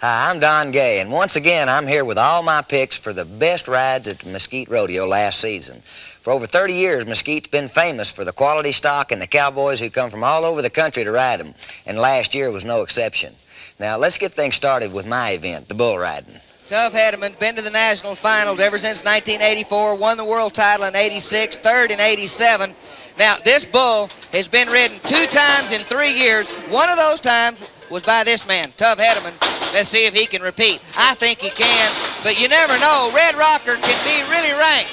Hi, I'm Don Gay, and once again I'm here with all my picks for the best rides at the Mesquite Rodeo last season. For over 30 years, Mesquite's been famous for the quality stock and the cowboys who come from all over the country to ride them, and last year was no exception. Now let's get things started with my event, the bull riding. Tough Hedeman, been to the national finals ever since 1984, won the world title in 86, third in 87. Now this bull has been ridden 2 times in 3 years. One of those times was by this man, Tough Hedeman. Let's see if he can repeat. I think he can, but you never know. Red Rocker can be really ranked.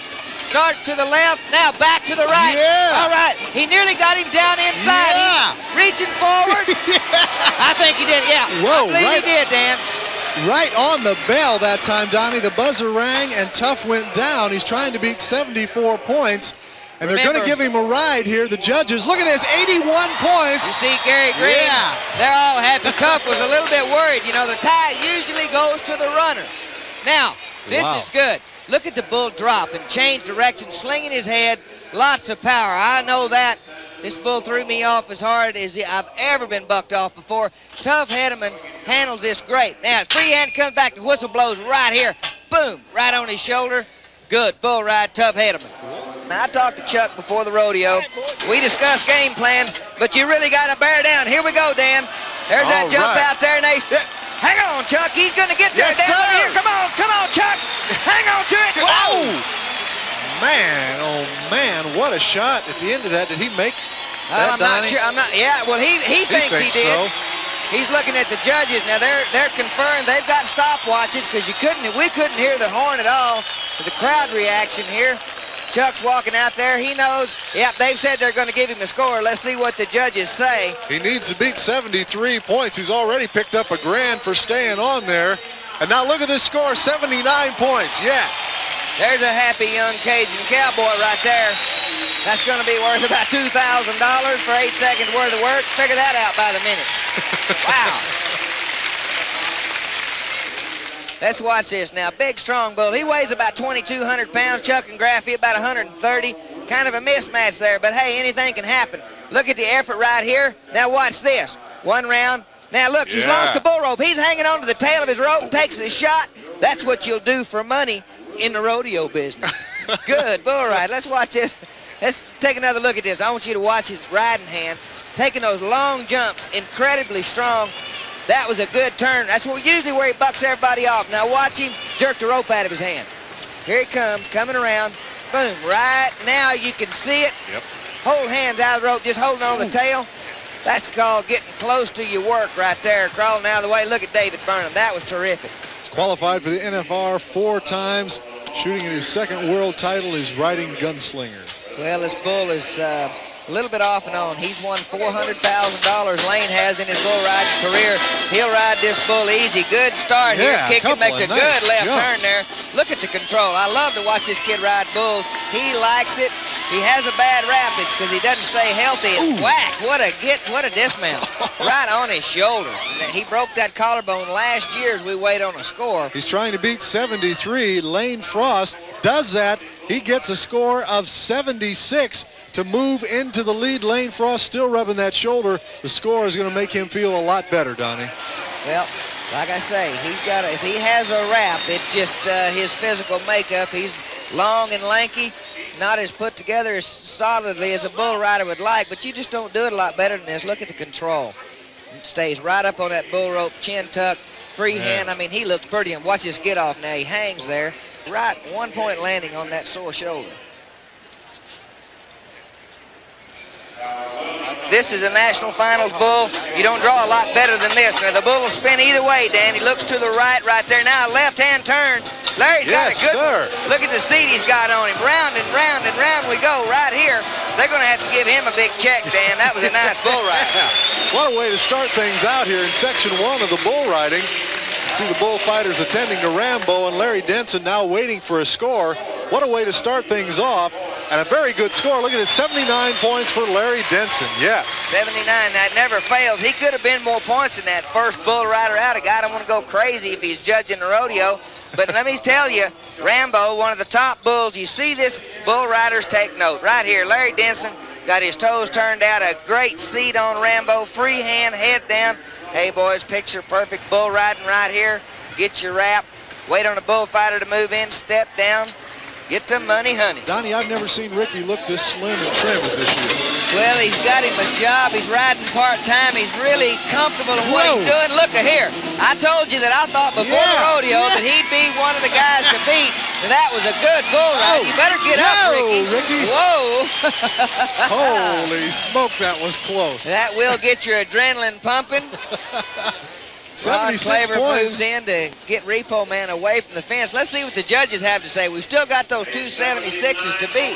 Start to the left, now back to the right. Yeah. All right, he nearly got him down inside. Yeah. He's reaching forward. Yeah. I think he did, yeah. Whoa, I believe he did, Dan. Right on the bell that time, Donnie. The buzzer rang and Tough went down. He's trying to beat 74 points. And they're going to give him a ride here. The judges, look at this, 81 points. You see Gary Green? Yeah. They're all happy. Tough was a little bit worried. You know, the tie usually goes to the runner. Now, this is good. Look at the bull drop and change direction, slinging his head, lots of power. I know that. This bull threw me off as hard as I've ever been bucked off before. Tough Hedeman handles this great. Now, his free hand comes back, the whistle blows right here. Boom, right on his shoulder. Good bull ride, Tough Hedeman. Now, I talked to Chuck before the rodeo. We discussed game plans, but you really got to bear down. Here we go, Dan. There's that jump out there, and they... Hang on, Chuck. He's going to get there. Yes, down sir. here. Come on, Chuck. Hang on to it. Oh, man, what a shot at the end of that. Did he make that, I'm not Donnie? sure. I'm not. Yeah, well, he thinks he did. So. He's looking at the judges. Now, they're confirmed. They've got stopwatches because we couldn't hear the horn at all. The crowd reaction here. Chuck's walking out there. He knows. Yep, they've said they're going to give him a score. Let's see what the judges say. He needs to beat 73 points. He's already picked up a grand for staying on there. And now look at this score, 79 points. Yeah. There's a happy young Cajun cowboy right there. That's going to be worth about $2,000 for 8 seconds worth of work. Figure that out by the minute. Wow. Let's watch this now. Big, strong bull. He weighs about 2,200 pounds. Chuck and Graffy about 130. Kind of a mismatch there, but hey, anything can happen. Look at the effort right here. Now watch this. One round. Now look, he's lost the bull rope. He's hanging on to the tail of his rope and takes his shot. That's what you'll do for money in the rodeo business. Good bull ride. Let's watch this. Let's take another look at this. I want you to watch his riding hand. Taking those long jumps, incredibly strong. That was a good turn. That's usually where he bucks everybody off. Now watch him jerk the rope out of his hand. Here he comes, coming around. Boom, right now you can see it. Yep. Hold hands out of the rope, just holding on the tail. That's called getting close to your work right there, crawling out of the way. Look at David Burnham. That was terrific. He's qualified for the NFR 4 times, shooting at his 2nd world title. He's riding gunslinger. Well, this bull is a little bit off and on. He's won $400,000 Lane has in his bull riding career. He'll ride this bull easy. Good start here. Kicking, makes a good left turn there. Look at the control. I love to watch this kid ride bulls. He likes it. He has a bad rap. It's because he doesn't stay healthy. And whack, what a dismount. Right on his shoulder. He broke that collarbone last year as we wait on a score. He's trying to beat 73. Lane Frost does that. He gets a score of 76 to move into the lead. Lane Frost still rubbing that shoulder. The score is going to make him feel a lot better, Donnie. Well, like I say, if he has a rap, it's just his physical makeup. He's long and lanky, not as put together as solidly as a bull rider would like, but you just don't do it a lot better than this. Look at the control. It stays right up on that bull rope, chin tuck, free hand. I mean, he looks pretty, and watch this get off now. He hangs there. Right, 1 point landing on that sore shoulder. This is a national finals bull. You don't draw a lot better than this. Now, the bull will spin either way, Dan. He looks to the right there. Now, left-hand turn. Larry's got a good one. Look at the seat he's got on him. Round and round and round we go right here. They're going to have to give him a big check, Dan. That was a nice bull ride. What a way to start things out here in Section 1 of the bull riding. See the bullfighters attending to Rambo and Larry Denson now waiting for a score. What a way to start things off. And a very good score. Look at it, 79 points for Larry Denson. Yeah. 79, that never fails. He could have been more points than that first bull rider out. A guy don't want to go crazy if he's judging the rodeo. But let me tell you, Rambo, one of the top bulls. You see this, bull riders take note. Right here, Larry Denson got his toes turned out. A great seat on Rambo. Free hand, head down. Hey, boys, picture perfect bull riding right here. Get your wrap. Wait on a bullfighter to move in. Step down. Get the money, honey. Donnie, I've never seen Ricky look this slim and trim as this year. Well, he's got him a job. He's riding part-time. He's really comfortable in what he's doing. Look here. I told you that I thought before the rodeo that he'd be one of the guys to beat. And that was a good bull ride. You better get up, Ricky. Whoa. Holy smoke, that was close. That will get your adrenaline pumping. 76 moves in to get Repo Man away from the fence. Let's see what the judges have to say. We've still got those 276s to beat.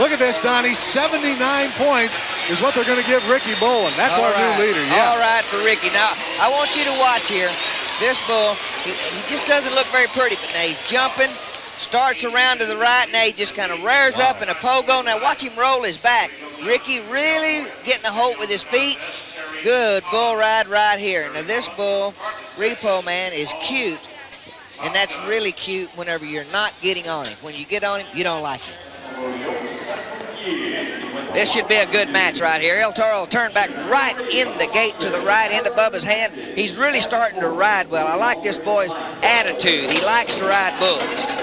Look at this, Donnie. 79 points is what they're going to give Ricky Bolin. That's our new leader. Yeah. All right for Ricky. Now, I want you to watch here. This bull, he just doesn't look very pretty, but now he's jumping, starts around to the right, now he just kind of rears up in a pogo. Now watch him roll his back. Ricky really getting a hold with his feet. Good bull ride right here. Now this bull, Repo Man, is cute, and that's really cute whenever you're not getting on him. When you get on him, you don't like him. This should be a good match right here. El Toro will turn back right in the gate to the right end above his hand. He's really starting to ride well. I like this boy's attitude. He likes to ride bulls.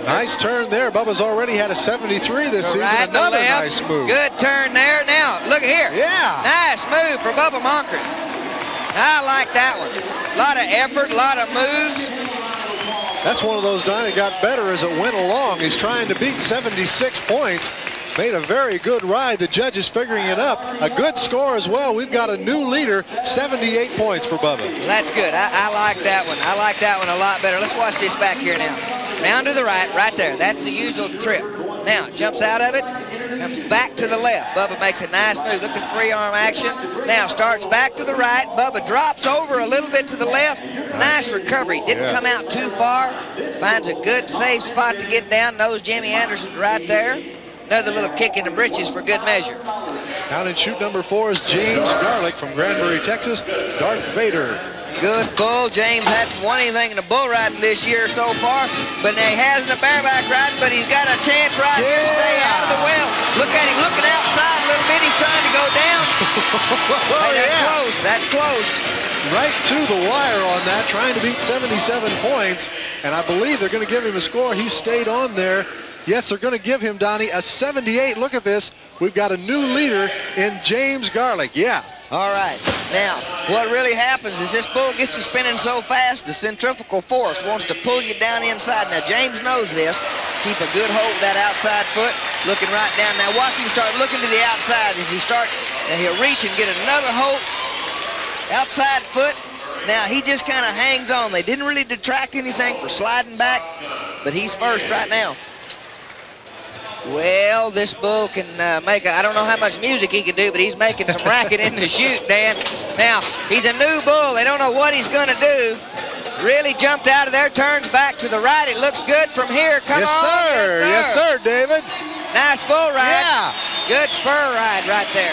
Nice turn there. Bubba's already had a 73 this season. Another nice move. Good turn there. Now, look here. Yeah. Nice move for Bubba Monkers. I like that one. A lot of effort, a lot of moves. That's one of those, Donnie, got better as it went along. He's trying to beat 76 points. Made a very good ride. The judges figuring it up. A good score as well. We've got a new leader, 78 points for Bubba. Well, that's good. I like that one. I like that one a lot better. Let's watch this back here now. Round to the right, right there. That's the usual trip. Now, jumps out of it, comes back to the left. Bubba makes a nice move. Look at free arm action. Now starts back to the right. Bubba drops over a little bit to the left. Nice recovery. Didn't come out too far. Finds a good safe spot to get down. Knows Jimmy Anderson right there. Another little kick in the britches for good measure. Down in chute number 4 is James Garlick from Granbury, Texas. Darth Vader. Good bull. James hasn't won anything in the bull riding this year so far, but he hasn't a bareback riding, but he's got a chance right here to stay out of the well. Look at him looking outside a little bit. He's trying to go down. Hey, that's close. That's close. Right to the wire on that, trying to beat 77 points, and I believe they're going to give him a score. He stayed on there. Yes, they're going to give him, Donnie, a 78. Look at this. We've got a new leader in James Garlick. Yeah. All right. Now, what really happens is this bull gets to spinning so fast, the centrifugal force wants to pull you down inside. Now, James knows this. Keep a good hold of that outside foot, looking right down. Now, watch him start looking to the outside as he starts. Now, he'll reach and get another hold. Outside foot. Now, he just kind of hangs on. They didn't really detract anything for sliding back, but he's first right now. Well, this bull can make I don't know how much music he can do, but he's making some racket in the chute, Dan. Now, he's a new bull. They don't know what he's going to do. Really jumped out of there, turns back to the right. It looks good from here. Come on. Sir. Yes, sir, David. Nice bull ride. Yeah. Good spur ride right there.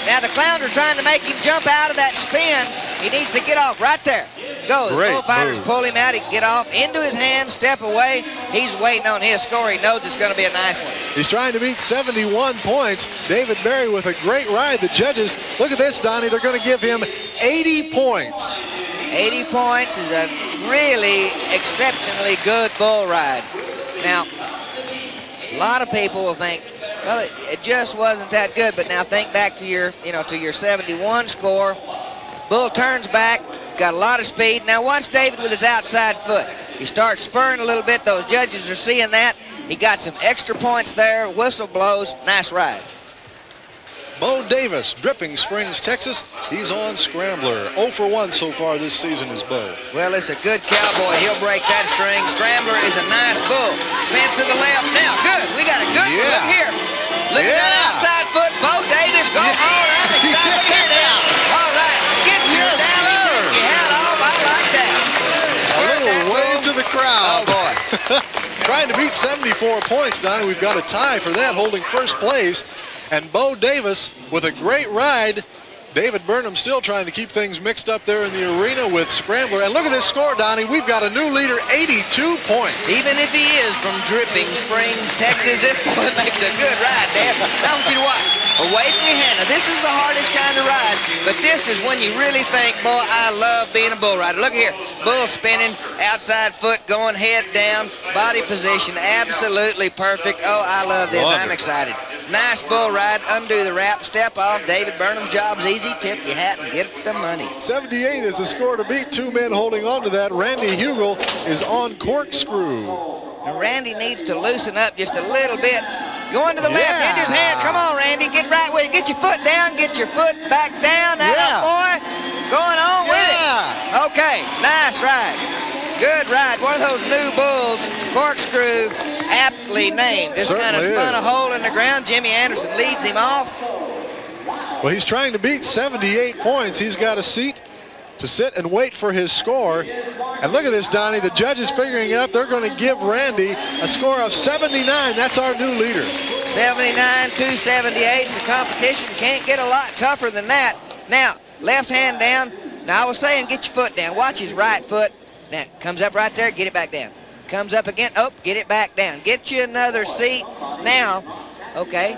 Now, the clowns are trying to make him jump out of that spin. He needs to get off right there. Go. The bullfighters pull him out. He can get off into his hand, step away. He's waiting on his score. He knows it's going to be a nice one. He's trying to beat 71 points. David Berry with a great ride. The judges, look at this, Donnie. They're going to give him 80 points. 80 points is a really exceptionally good bull ride. Now, a lot of people will think, well, it just wasn't that good. But now think back to your, to your 71 score. Bull turns back, got a lot of speed. Now watch David with his outside foot. He starts spurring a little bit. Those judges are seeing that. He got some extra points there. Whistle blows. Nice ride. Bo Davis, Dripping Springs, Texas. He's on Scrambler. 0 for 1 so far this season is Bo. Well, it's a good cowboy. He'll break that string. Scrambler is a nice bull. Spin to the left. Now, good. We got a good one. Look here. Look at that outside foot. Bo Davis, go hard. I'm excited. Look here now. All right. Get your down. You had off. I like that. A little wave to the crowd. Oh, boy. Trying to beat 74 points, Donnie. We've got a tie for that, holding first place. And Bo Davis with a great ride. David Burnham still trying to keep things mixed up there in the arena with Scrambler. And look at this score, Donnie. We've got a new leader, 82 points. Even if he is from Dripping Springs, Texas, this boy makes a good ride, Dan. I want you to watch. away from your hand. Now, this is the hardest kind of ride, but this is when you really think, boy, I love being a bull rider. Look here, bull spinning, outside foot going head down, body position absolutely perfect. Oh, I love this. I'm excited. Nice bull ride, undo the wrap, step off. David Burnham's job's easy. Tip your hat and get the money. 78 is the score to beat. 2 men holding on to that. Randy Hugel is on corkscrew. Now, Randy needs to loosen up just a little bit. Going to the left, into his hand. Come on, Randy, get right with it. Get your foot down, get your foot back down. That boy, going on with it. Okay, nice ride. Good ride. One of those new bulls, corkscrew, aptly named. Just kind of spun a hole in the ground. Jimmy Anderson leads him off. Well, he's trying to beat 78 points. He's got a seat to sit and wait for his score. And look at this, Donnie. The judges figuring it up. They're going to give Randy a score of 79. That's our new leader. 79-278. The competition can't get a lot tougher than that. Now, left hand down. Now, I was saying get your foot down. Watch his right foot. Now, comes up right there. Get it back down. Comes up again. Oh, get it back down. Get you another seat. Now, okay.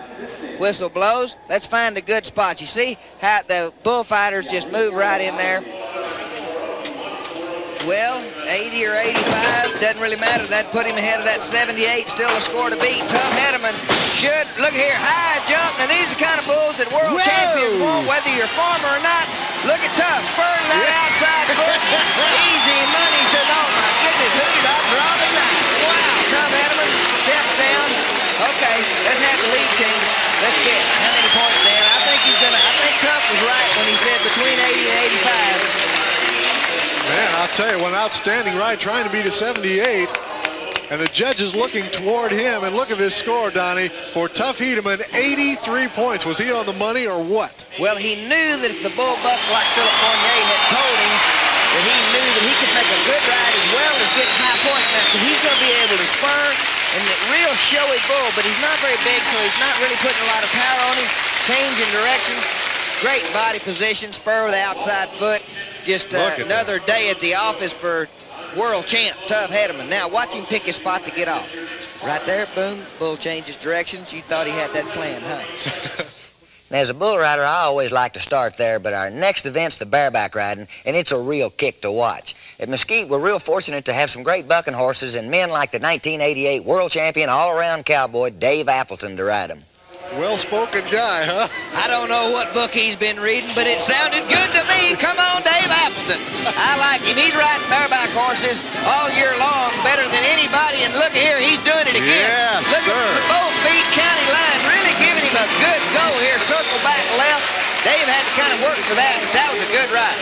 Whistle blows. Let's find a good spot. You see how the bullfighters just move right in there. Well, 80 or 85, doesn't really matter. That put him ahead of that 78, still a score to beat. Tough Hedeman should, look here, high jump. Now, these are the kind of bulls that world champions want, whether you're a farmer or not. Look at Tough, spurring that outside foot. Easy money. Says, oh, my goodness, who did I draw tonight? Wow, Tough Hedeman steps down. Okay, let's have the lead change. Let's guess. How many points, Dan? I think Tough was right when he said between 80 and 85. Man, I'll tell you, one outstanding ride trying to beat a 78. And the judges looking toward him. And look at this score, Donnie. For Tough Hedeman, 83 points. Was he on the money or what? Well, he knew that if the bull buck like Philip Fournier had told him that he knew that he could make a good ride as well as get high points now, because he's going to be able to spur and a real showy bull, but he's not very big, so he's not really putting a lot of power on him. Change in direction. Great body position, spur with the outside foot. Just another day at the office for world champ Tough Hedeman. Now watch him pick his spot to get off. Right there, boom, bull changes directions. You thought he had that planned, huh? Now, as a bull rider, I always like to start there, but our next event's the bareback riding, and it's a real kick to watch. At Mesquite, we're real fortunate to have some great bucking horses and men like the 1988 world champion all-around cowboy Dave Appleton to ride them. Well-spoken guy, huh? I don't know what book he's been reading, but it sounded good to me. Come on, Dave Appleton. I like him. He's riding bareback horses all year long, better than anybody. And look here, he's doing it again. Yes, look sir. At both feet, county line, really giving him a good go here. Circle back left. Dave had to kind of work for that, but that was a good ride.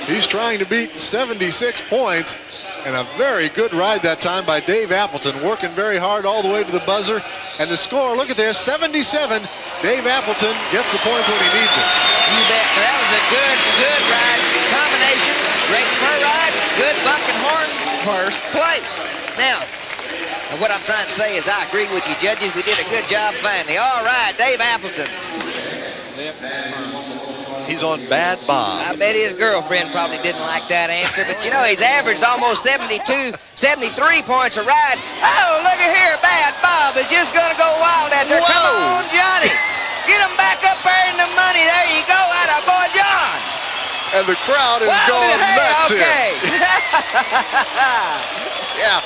He's trying to beat 76 points. And a very good ride that time by Dave Appleton, working very hard all the way to the buzzer. And the score, look at this, 77. Dave Appleton gets the points when he needs it. You bet. That was a good ride. Combination, great spur ride, good bucking horse, first place. Now, what I'm trying to say is I agree with you, judges. We did a good job finally. All right, Dave Appleton. He's on Bad Bob. I bet his girlfriend probably didn't like that answer, but you know, he's averaged almost 73 points a ride. Oh, look at here, Bad Bob is just gonna go wild out there. Whoa. Come on, Johnny. Get him back up there in the money. There you go, atta boy, John. And the crowd is going nuts here. Yeah.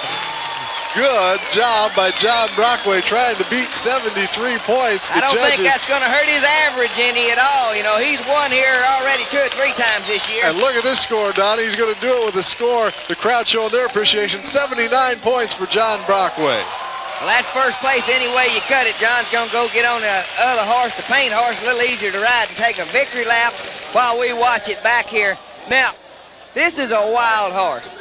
Good job by John Brockway trying to beat 73 points. I don't think that's going to hurt his average any at all. You know, he's won here already 2 or 3 times this year. And look at this score, Donnie. He's going to do it with a score. The crowd showing their appreciation. 79 points for John Brockway. Well, that's first place any way you cut it. John's going to go get on the other horse, the paint horse, a little easier to ride and take a victory lap while we watch it back here. Now, this is a wild horse.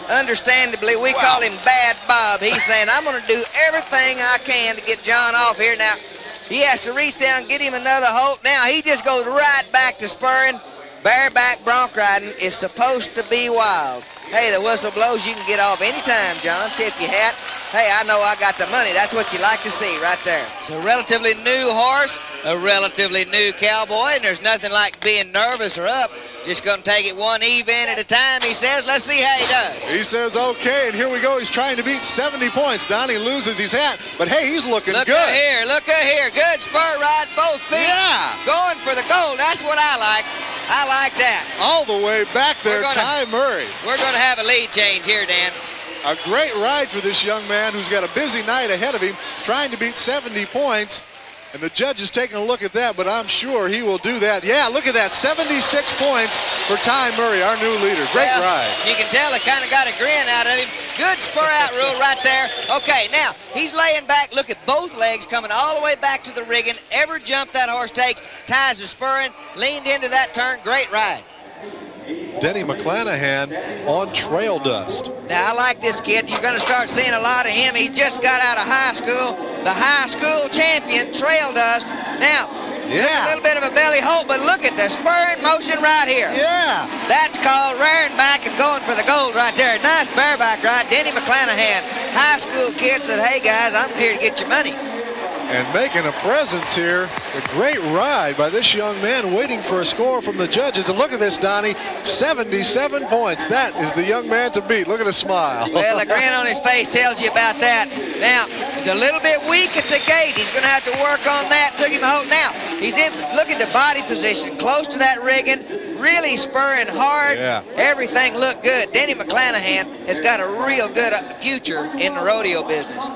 Understandably, we call him Bad Bob. He's saying, I'm going to do everything I can to get John off here. Now, he has to reach down, get him another hold. Now, he just goes right back to spurring. Bareback bronc riding is supposed to be wild. Hey, the whistle blows, you can get off anytime, John. Tip your hat. Hey, I know I got the money. That's what you like to see right there. It's a relatively new horse, a relatively new cowboy, and there's nothing like being nervous or up. Just going to take it one event at a time, he says. Let's see how he does. He says, okay, and here we go. He's trying to beat 70 points. Donnie loses his hat, but hey, he's looking good. Look at here. Good spur ride, both feet. Yeah. Going for the gold. That's what I like. I like that. All the way back there, Ty Murray. We're going to have a lead change here, Dan. A great ride for this young man who's got a busy night ahead of him, trying to beat 70 points. And the judge is taking a look at that, but I'm sure he will do that. Yeah, look at that, 76 points for Ty Murray, our new leader. Great ride. You can tell it kind of got a grin out of him. Good spur out rule right there. Okay, now he's laying back. Look at both legs coming all the way back to the rigging. Every jump that horse takes, Ty's is spurring, leaned into that turn. Great ride. Denny McClanahan on trail dust. Now, I like this kid. You're going to start seeing a lot of him. He just got out of high school. The high school champion, trail dust. Now, a little bit of a belly hold, but look at the spurring motion right here. Yeah. That's called rearing back and going for the gold right there. Nice bareback ride. Denny McClanahan, high school kid, said, hey, guys, I'm here to get your money. And making a presence here. A great ride by this young man, waiting for a score from the judges. And look at this, Donnie, 77 points. That is the young man to beat. Look at his smile. Well, the grin on his face tells you about that. Now, he's a little bit weak at the gate. He's going to have to work on that. Took him a hold. Now, he's in, look at the body position, close to that rigging, really spurring hard. Yeah. Everything looked good. Denny McClanahan has got a real good future in the rodeo business.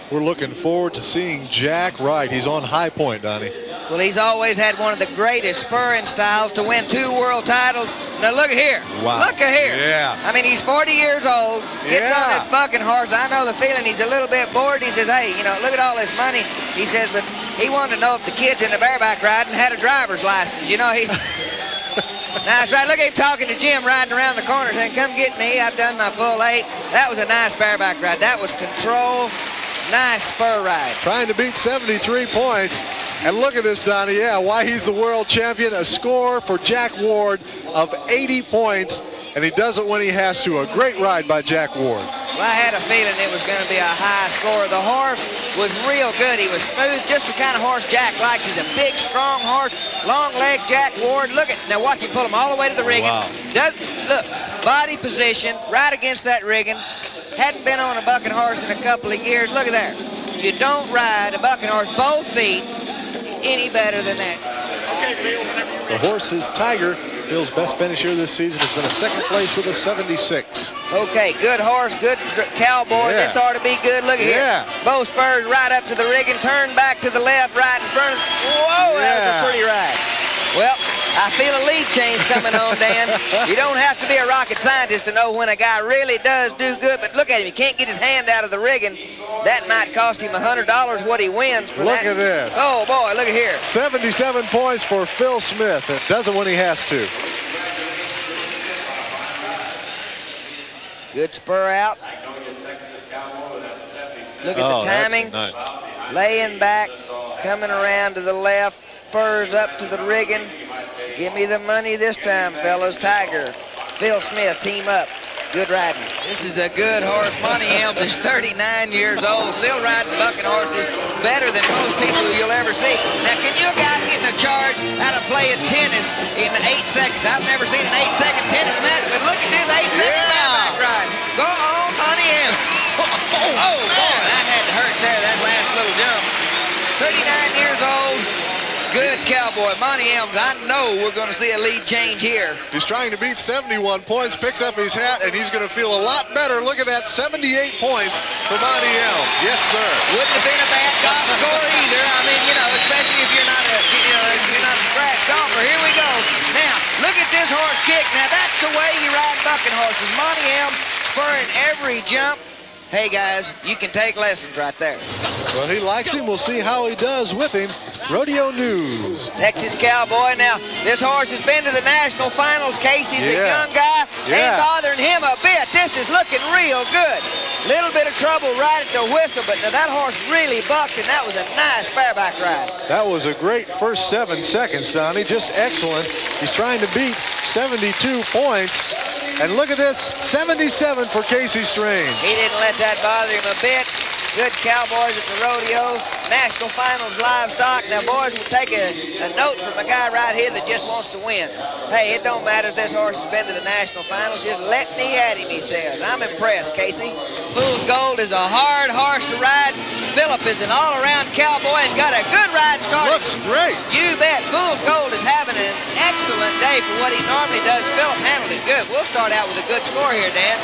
We're looking forward to seeing Jack ride. He's on High Point, Donnie. Well, he's always had one of the greatest spurring styles to win 2 world titles. Now, look at here. Wow. Look at here. Yeah. I mean, he's 40 years old, gets on this bucking horse. I know the feeling. He's a little bit bored. He says, hey, you know, look at all this money. He says, but he wanted to know if the kids in the bareback riding had a driver's license. You know, he... Now, that's right. Look at him talking to Jim riding around the corner saying, come get me. I've done my full 8. That was a nice bareback ride. That was control. Nice spur ride. Trying to beat 73 points. And look at this, Donnie. Yeah, why he's the world champion. A score for Jack Ward of 80 points. And he does it when he has to. A great ride by Jack Ward. Well, I had a feeling it was going to be a high score. The horse was real good. He was smooth, just the kind of horse Jack likes. He's a big, strong horse. Long leg Jack Ward. Look at, now watch him pull him all the way to the rigging. Wow. Look, body position, right against that rigging. Hadn't been on a bucking horse in a couple of years. Look at there. You don't ride a bucking horse both feet any better than that. The horse is Tiger. Phil's best finish here this season has been a second place with a 76. Okay, good horse, good cowboy. Yeah. This ought to be good. Look at here. Both spurs right up to the rigging, turn back to the left, right in front of. Whoa, that was a pretty ride. Well, I feel a lead change coming on, Dan. You don't have to be a rocket scientist to know when a guy really does do good, but look at him. He can't get his hand out of the rigging. That might cost him $100 what he wins for look that. Look at this. Oh, boy, look at here. 77 points for Phil Smith. It does it when he has to. Good spur out. Look at the timing. That's nice. Laying back, coming around to the left, spurs up to the rigging. Give me the money this time, fellas. Tiger, Phil Smith, team up. Good riding. This is a good horse. Monty Elms is 39 years old, still riding bucking horses better than most people you'll ever see. Now, can you guys getting a charge out of playing tennis in 8 seconds? I've never seen an 8-second tennis match, but look at this 8-second bareback ride. Go on, Monty Elms. Oh, boy, that had to hurt there, that last little jump. 39 years old. Good cowboy. Monty Elms, I know we're going to see a lead change here. He's trying to beat 71 points, picks up his hat, and he's going to feel a lot better. Look at that, 78 points for Monty Elms. Yes, sir. Wouldn't have been a bad golf score either. I mean, you know, especially if you're not a scratch golfer. Here we go. Now, look at this horse kick. Now, that's the way you ride bucking horses. Monty Elms spurring every jump. Hey, guys, you can take lessons right there. Well, he likes him. We'll see how he does with him. Rodeo News. Texas Cowboy. Now, this horse has been to the national finals. Casey's a young guy. Ain't bothering him a bit. This is looking real good. Little bit of trouble right at the whistle, but now that horse really bucked, and that was a nice bareback ride. That was a great first 7 seconds, Donnie. Just excellent. He's trying to beat 72 points. And look at this, 77 for Casey Strange. He didn't let that bother him a bit. Good cowboys at the rodeo. National Finals livestock. Now, boys, we'll take a note from a guy right here that just wants to win. Hey, it don't matter if this horse has been to the National Finals. Just let me at him, he says. I'm impressed, Casey. Fool's Gold is a hard horse to ride. Phillip is an all-around cowboy and got a good ride started. Looks great. You bet. Fool's Gold is having an excellent day for what he normally does. Phillip handled it good. We'll start out with a good score here, Dan.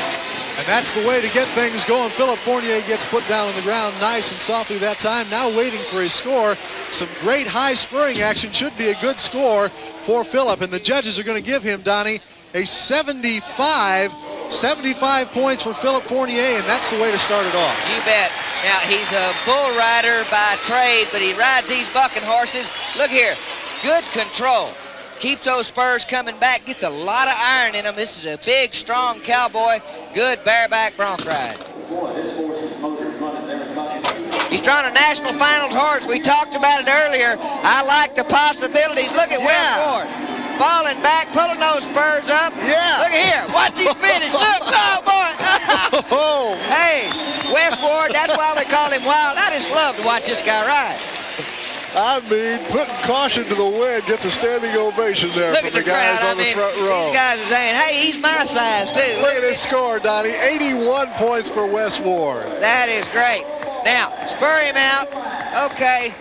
And that's the way to get things going. Philip Fournier gets put down on the ground nice and softly that time. Now waiting for his score. Some great high spurring action. Should be a good score for Philip. And the judges are going to give him, Donnie, a 75 points for Philip Fournier, and that's the way to start it off. You bet. Now, he's a bull rider by trade, but he rides these bucking horses. Look here. Good control. Keeps those spurs coming back, gets a lot of iron in them. This is a big, strong cowboy. Good bareback bronc ride. He's trying a National Finals horse. We talked about it earlier. I like the possibilities. Look at Wes Ward. Falling back, pulling those spurs up. Yeah. Look at here. Watch him finish. Look, oh, boy. Hey, Wes Ward, that's why we call him Wild. I just love to watch this guy ride. I mean, putting caution to the wind gets a standing ovation there Look from at the guys crowd. on the front row. These guys are saying, hey, he's my size, too. Look at his score, Donnie. 81 points for Wes Ward. That is great. Now, spur him out. Okay.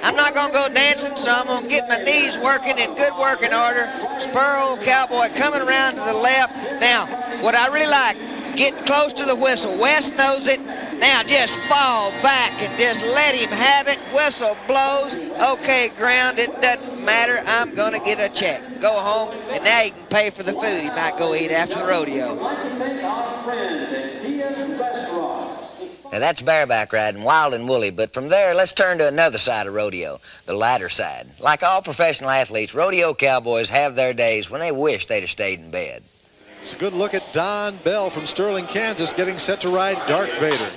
I'm not going to go dancing, so I'm going to get my knees working in good working order. Spur old cowboy coming around to the left. Now, what I really like, get close to the whistle. Wes knows it. Now just fall back and just let him have it. Whistle blows. Okay, ground, it doesn't matter. I'm going to get a check. Go home, and now he can pay for the food he might go eat after the rodeo. Now that's bareback riding, wild and woolly, but from there, let's turn to another side of rodeo, the lighter side. Like all professional athletes, rodeo cowboys have their days when they wish they'd have stayed in bed. It's a good look at Don Bell from Sterling, Kansas, getting set to ride Darth Vader.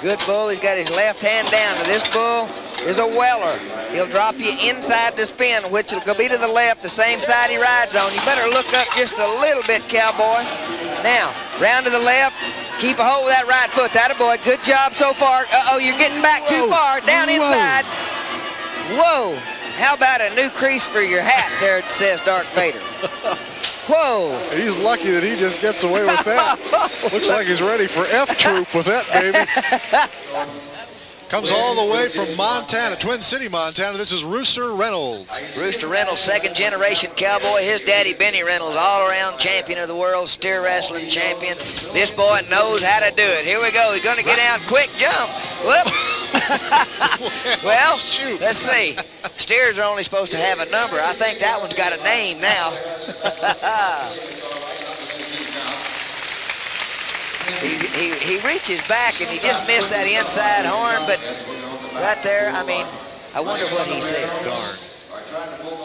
Good bull. He's got his left hand down. Now this bull is a weller. He'll drop you inside the spin, which will be to the left, the same side he rides on. You better look up just a little bit, cowboy. Now, round to the left. Keep a hold of that right foot. That a boy. Good job so far. Uh-oh, you're getting back too far. Down inside. Whoa. How about a new crease for your hat there, it says Darth Vader. Whoa. He's lucky that he just gets away with that. Looks like he's ready for F-Troop with that, baby. Comes all the way from Montana, Twin City, Montana. This is Rooster Reynolds. Rooster Reynolds, second-generation cowboy. His daddy, Benny Reynolds, all-around champion of the world, steer wrestling champion. This boy knows how to do it. Here we go. He's going to get out quick jump. Whoop. Well, shoot. Let's see. Steers are only supposed to have a number. I think that one's got a name now. He reaches back and he just missed that inside horn, but right there, I mean, I wonder what he said. Darn.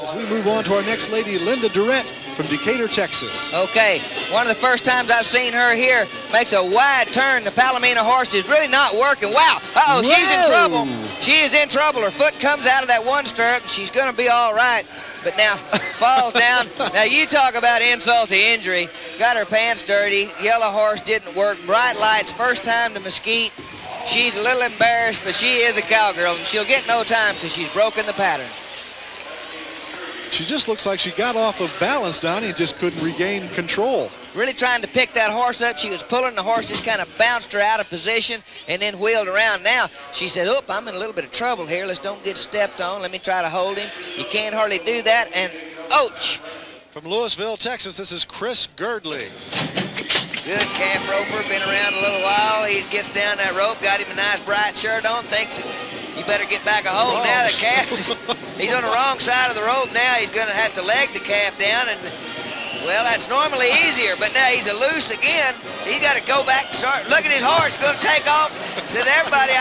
As we move on to our next lady, Linda Durrett from Decatur, Texas. Okay, one of the first times I've seen her here, makes a wide turn. The Palomino horse is really not working. Wow, uh-oh, she's in trouble. She is in trouble. Her foot comes out of that one stirrup, and she's going to be all right. But now falls down. Now you talk about insult to injury. Got her pants dirty. Yellow horse didn't work. Bright lights, first time to Mesquite. She's a little embarrassed, but she is a cowgirl, and she'll get no time because she's broken the pattern. She just looks like she got off of balance, Donnie, and just couldn't regain control. Really trying to pick that horse up. She was pulling the horse, just kind of bounced her out of position and then wheeled around. Now, she said, oop, I'm in a little bit of trouble here. Let's don't get stepped on. Let me try to hold him. You can't hardly do that, and ouch. From Louisville, Texas, this is Chris Girdley. Good calf roper, been around a little while. He gets down that rope, got him a nice bright shirt on, thinks you better get back a hold now. The calf he's on the wrong side of the rope now. He's going to have to leg the calf down, and well, that's normally easier, but now he's loose again. He's got to go back and start. Look at his horse, going to take off. Said everybody,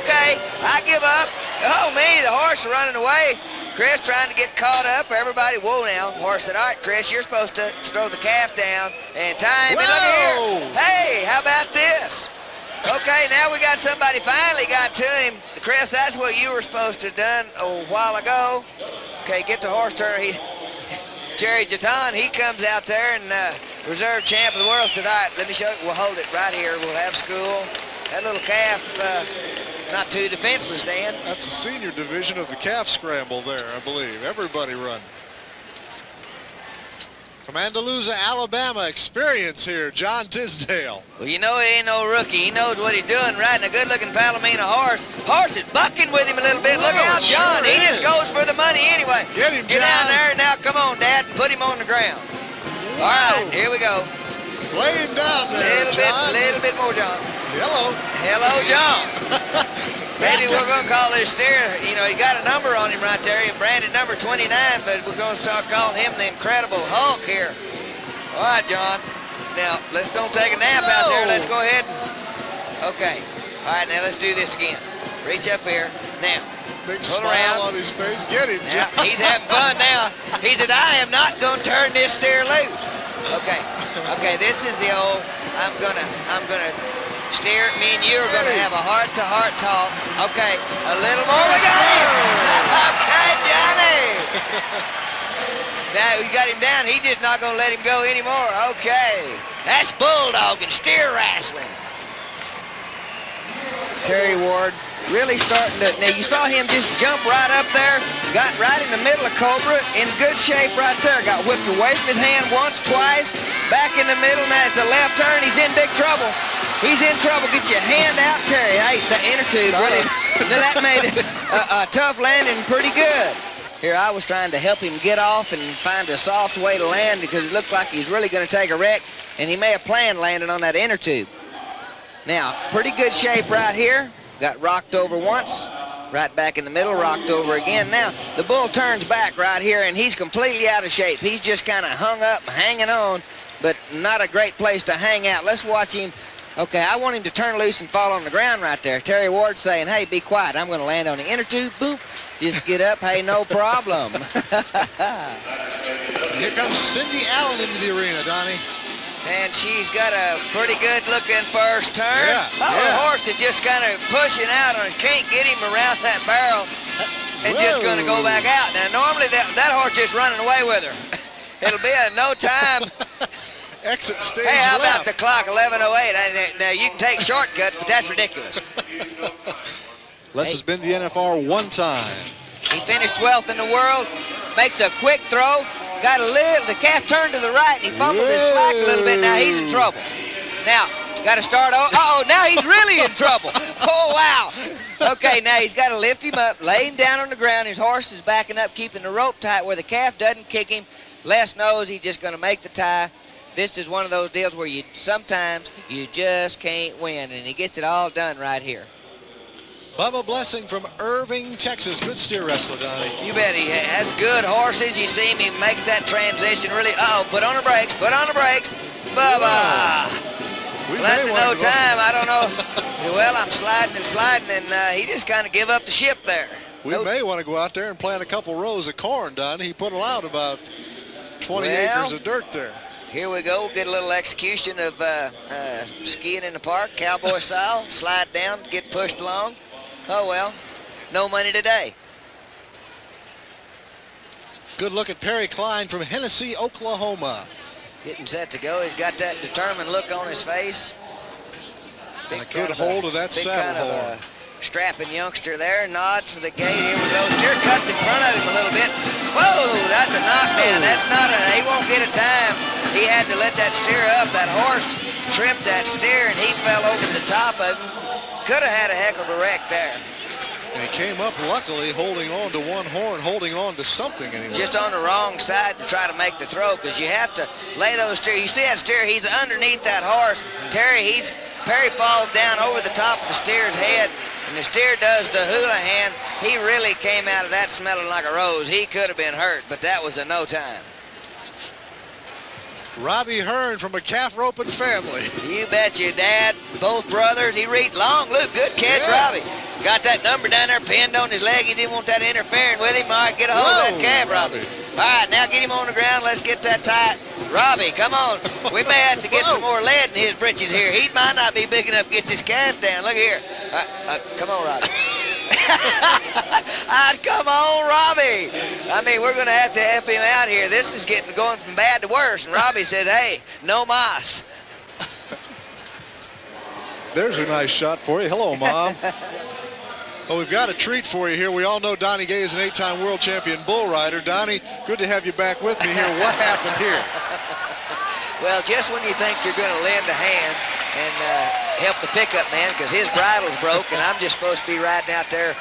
okay, I give up. Oh, me, the horse is running away. Chris trying to get caught up. Everybody, whoa now. Horse said, all right, Chris, you're supposed to throw the calf down and time. And look here. Hey, how about this? Okay, now we got somebody finally got to him. Chris, that's what you were supposed to have done a while ago. Okay, get the horse turner. Jerry Jaton, he comes out there and reserve champ of the world said, all right, let me show you. We'll hold it right here. We'll have school. That little calf, not too defenseless, Dan. That's the senior division of the calf scramble there, I believe. Everybody run. From Andalusia, Alabama, experience here, John Tisdale. Well, you know he ain't no rookie. He knows what he's doing, riding a good-looking Palomino horse. Horse is bucking with him a little bit. Look out, John. Sure he just goes for the money anyway. Get him, Get John. down there. Now, come on, Dad, and put him on the ground. Whoa. All right, here we go. Lay him down there, Little bit more, John. Hello. Hello, John. Maybe we're going to call this steer, you know, he got a number on him right there. He branded number 29, but we're going to start calling him the Incredible Hulk here. All right, John. Now, don't take a nap out there. Let's go ahead and, okay. All right, now let's do this again. Reach up here. Now, Big pull smile around. on his face. Get him, Now, John. he's having fun now. He said, I am not going to turn this steer loose. Okay, okay, this is the old, I'm gonna steer, me and you are gonna have a heart-to-heart talk. Okay, a little more, we got him! Okay, Johnny! Now we got him down, he's just not gonna let him go anymore. Okay, that's bulldog and steer wrestling. Terry Ward really starting to, now you saw him just jump right up there, got right in the middle of Cobra, in good shape right there, got whipped away from his hand once, twice, back in the middle, now it's the left turn, he's in big trouble. He's in trouble, get your hand out, Terry. Hey, the inner tube, really, now that made a tough landing pretty good. Here I was trying to help him get off and find a soft way to land because it looked like he's really going to take a wreck, and he may have planned landing on that inner tube. Now, pretty good shape right here. Got rocked over once, right back in the middle, rocked over again. Now, the bull turns back right here, and he's completely out of shape. He's just kind of hung up, hanging on, but not a great place to hang out. Let's watch him. Okay, I want him to turn loose and fall on the ground right there. Terry Ward saying, hey, be quiet. I'm going to land on the inner tube. Boom. Just get up. Hey, no problem. Here comes Cindy Allen into the arena, Donnie. And she's got a pretty good-looking first turn. Yeah, The horse is just kind of pushing out on it. Can't get him around that barrel and just going to go back out. Now, normally that horse just running away with her. It'll be in no time. Exit stage Hey, how left. about the clock, 11:08? Now, you can take shortcuts, but that's ridiculous. Les has been to the NFR one time. He finished 12th in the world, makes a quick throw. Got a little, the calf turned to the right, and he fumbled his slack a little bit. Now he's in trouble. Now, got to start over. Uh-oh, now he's really in trouble. Oh, wow. Okay, now he's got to lift him up, lay him down on the ground. His horse is backing up, keeping the rope tight where the calf doesn't kick him. Les knows he's just going to make the tie. This is one of those deals where sometimes you just can't win, and he gets it all done right here. Bubba Blessing from Irving, Texas. Good steer wrestler, Donnie. You bet he has good horses. You see him, he makes that transition really. Uh-oh, put on the brakes, Bubba. Well, that's in no time. I don't know. Well, I'm sliding, and he just kind of give up the ship there. We may want to go out there and plant a couple rows of corn, Donnie. He put out about 20 acres of dirt there. Here we go. Get a little execution of skiing in the park, cowboy style. Slide down, get pushed along. Oh, well, no money today. Good look at Perry Klein from Hennessy, Oklahoma. Getting set to go. He's got that determined look on his face. And a good hold of that saddle horn. Strapping youngster there. Nods for the gate. Here we go. Steer cuts in front of him a little bit. Whoa, that's a knockdown. That's not a, he won't get a time. He had to let that steer up. That horse tripped that steer, and he fell over the top of him. Could have had a heck of a wreck there. And he came up luckily holding on to one horn, holding on to something anyway. Just on the wrong side to try to make the throw, because you have to lay those steer. You see that steer, he's underneath that horse. Perry falls down over the top of the steer's head, and the steer does the hula hand. He really came out of that smelling like a rose. He could have been hurt, but that was in no time. Robbie Hearn from a calf roping family. You bet your dad, both brothers. He reached long loop. Good catch, Robbie. Got that number down there pinned on his leg. He didn't want that interfering with him. All right, get a hold of that calf, Robbie. All right, now get him on the ground. Let's get that tight. Robbie, come on. We may have to get some more lead in his britches here. He might not be big enough to get this calf down. Look here. Come on, Robbie. Come on, Robbie. I mean, we're going to help him out here. This is going from bad to worse. And Robbie said, hey, no mas. There's a nice shot for you. Hello, Mom. Well, we've got a treat for you here. We all know Donnie Gay is an 8-time world champion bull rider. Donnie, good to have you back with me here. What happened here? Well, just when you think you're going to lend a hand and help the pickup man because his bridle's broke and I'm just supposed to be riding out there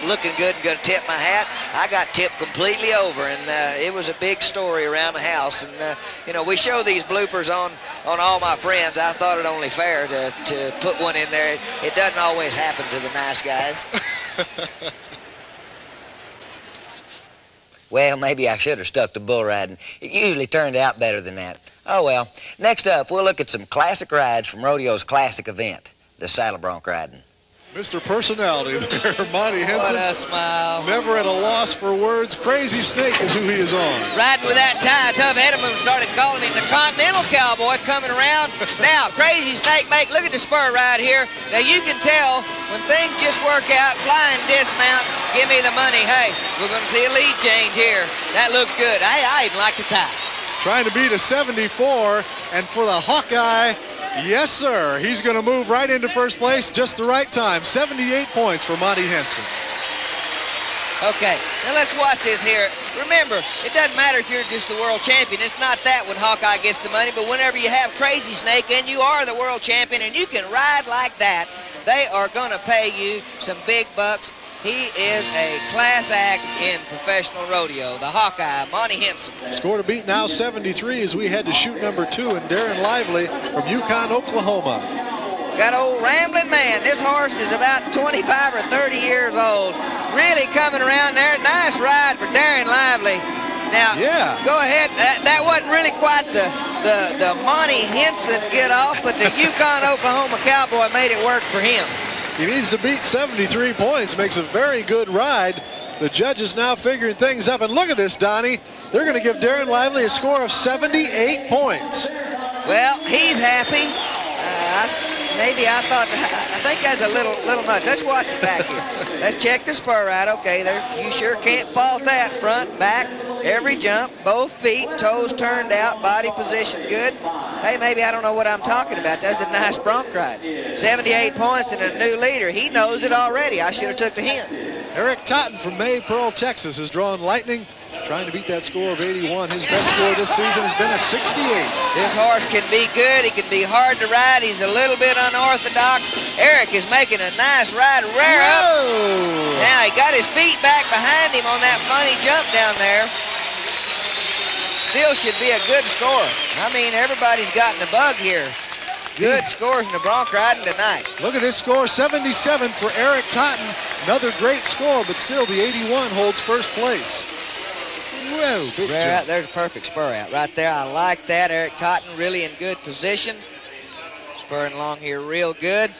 looking good and going to tip my hat, I got tipped completely over, and it was a big story around the house. And, you know, we show these bloopers on all my friends. I thought it only fair to put one in there. It doesn't always happen to the nice guys. Well, maybe I should have stuck to bull riding. It usually turned out better than that. Oh well. Next up, we'll look at some classic rides from rodeo's classic event, the saddle bronc riding. Mr. Personality there, Monty Henson. What a smile. Never at a loss for words. Crazy Snake is who he is on. Riding with that tie, tough head of him started calling him the Continental Cowboy coming around. Now, Crazy Snake, look at the spur right here. Now, you can tell when things just work out, flying dismount, give me the money. Hey, we're going to see a lead change here. That looks good. Hey, I even like the tie. Trying to beat a 74, and for the Hawkeye, yes, sir. He's going to move right into first place just the right time. 78 points for Monty Henson. Okay, now let's watch this here. Remember, it doesn't matter if you're just the world champion. It's not that when Hawkeye gets the money, but whenever you have Crazy Snake and you are the world champion and you can ride like that, they are going to pay you some big bucks. He is a class act in professional rodeo, the Hawkeye, Monty Henson. Score to beat now 73 as we head to shoot number 2 and Darren Lively from Yukon, Oklahoma. Got old Rambling Man. This horse is about 25 or 30 years old. Really coming around there. Nice ride for Darren Lively. Now, yeah, go ahead. That wasn't really quite the Monty Henson get off, but the Yukon, Oklahoma Cowboy made it work for him. He needs to beat 73 points. Makes a very good ride. The judges now figuring things up. And look at this, Donnie. They're going to give Darren Lively a score of 78 points. Well, he's happy. I think that's a little much. Let's watch it back here. Let's check the spur ride. Okay, you sure can't fault that. Front, back, every jump, both feet, toes turned out, body position good. Hey, maybe I don't know what I'm talking about. That's a nice bronc ride. 78 points and a new leader. He knows it already. I should have took the hint. Eric Totten from May Pearl, Texas is drawing lightning, trying to beat that score of 81. His best score this season has been a 68. This horse can be good. He can be hard to ride. He's a little bit unorthodox. Eric is making a nice ride. Rear up. Now he got his feet back behind him on that funny jump down there. Still should be a good score. I mean, everybody's gotten the bug here. Good scores in the bronc riding tonight. Look at this score, 77 for Eric Totten. Another great score, but still the 81 holds first place. Whoa, big jump. There's a perfect spur out right there. I like that. Eric Totten really in good position. Spurring along here real good.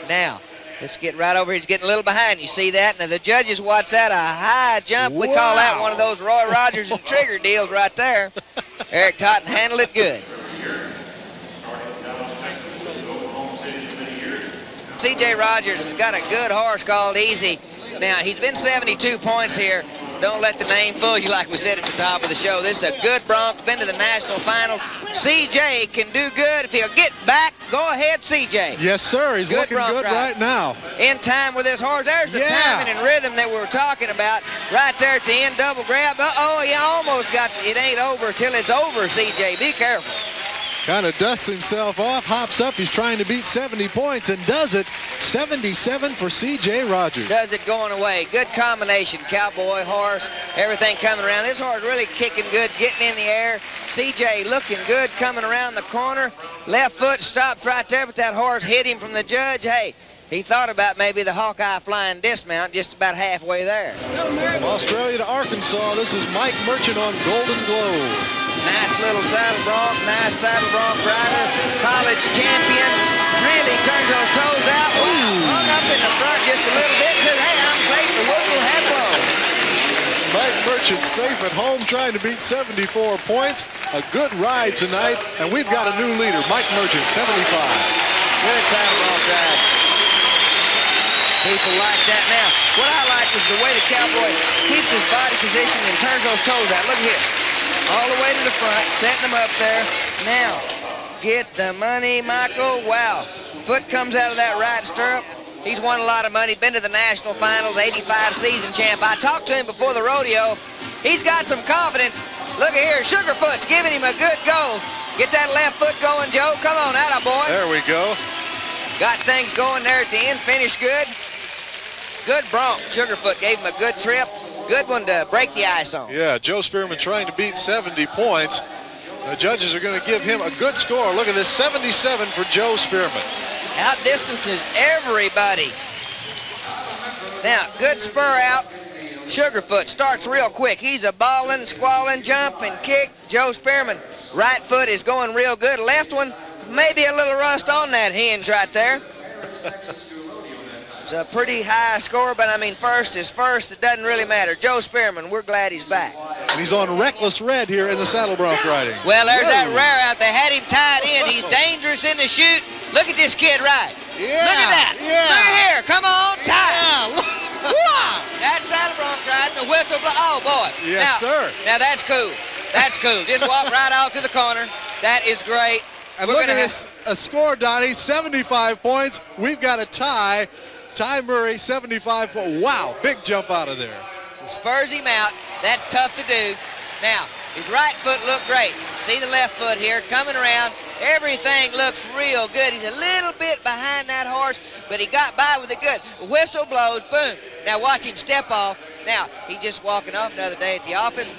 Now, let's get right over. He's getting a little behind. You see that? Now, the judges watch that. A high jump. We call that one of those Roy Rogers and Trigger deals right there. Eric Totten handled it good. C.J. Rogers has got a good horse called Easy. Now, he's been 72 points here. Don't let the name fool you like we said at the top of the show. This is a good bronc, been to the national finals. C.J. can do good. If he'll get back, go ahead, C.J. Yes, sir. He's looking good right now. In time with this horse. There's the timing and rhythm that we were talking about. Right there at the end, double grab. Uh-oh, you almost got it. Ain't over till it's over, C.J. Be careful. Kind of dusts himself off, hops up. He's trying to beat 70 points and does it. 77 for C.J. Rogers. Does it going away. Good combination. Cowboy, horse, everything coming around. This horse really kicking good, getting in the air. C.J. looking good coming around the corner. Left foot stops right there, but that horse hit him from the judge. Hey, he thought about maybe the Hawkeye flying dismount just about halfway there. From Australia to Arkansas, this is Mike Merchant on Golden Globe. Nice little saddle bronc, nice saddle bronc rider, college champion, really turns those toes out. Wow, hung up in the front just a little bit, says, hey, I'm safe, the whistle had blown. Mike Merchant safe at home trying to beat 74 points. A good ride tonight, and we've got a new leader, Mike Merchant, 75. Good saddle bronc ride. People like that. Now, what I like is the way the cowboy keeps his body position and turns those toes out. Look here. All the way to the front, setting them up there. Now, get the money, Michael. Wow. Foot comes out of that right stirrup. He's won a lot of money, been to the national finals, 85 season champ. I talked to him before the rodeo. He's got some confidence. Look at here, Sugarfoot's giving him a good go. Get that left foot going, Joe. Come on, atta boy. There we go. Got things going there at the end, finished good. Good bronc. Sugarfoot gave him a good trip. Good one to break the ice on. Yeah, Joe Spearman trying to beat 70 points. The judges are going to give him a good score. Look at this, 77 for Joe Spearman. Outdistances everybody. Now, good spur out. Sugarfoot starts real quick. He's a balling, squalling, jump, and kick. Joe Spearman, right foot is going real good. Left one, maybe a little rust on that hinge right there. It's a pretty high score, but I mean, first is first. It doesn't really matter. Joe Spearman, we're glad he's back. And he's on reckless red here in the saddle bronc riding. Well, there's that rare out. They had him tied in. He's dangerous in the chute. Look at this kid ride. Yeah. Look at that. Yeah. Look at here. Come on, tie. Yeah. That's saddle bronc riding. The whistle blow. Oh, boy. Yes, sir. Now, that's cool. That's cool. Just walk right out to the corner. That is great. And look at this a score, Donnie, 75 points. We've got a tie. Ty Murray, 75 points. Wow, big jump out of there. Spurs him out. That's tough to do. Now, his right foot looked great. See the left foot here coming around. Everything looks real good. He's a little bit behind that horse, but he got by with it good. Whistle blows, boom. Now watch him step off. Now, he's just walking off another day at the office.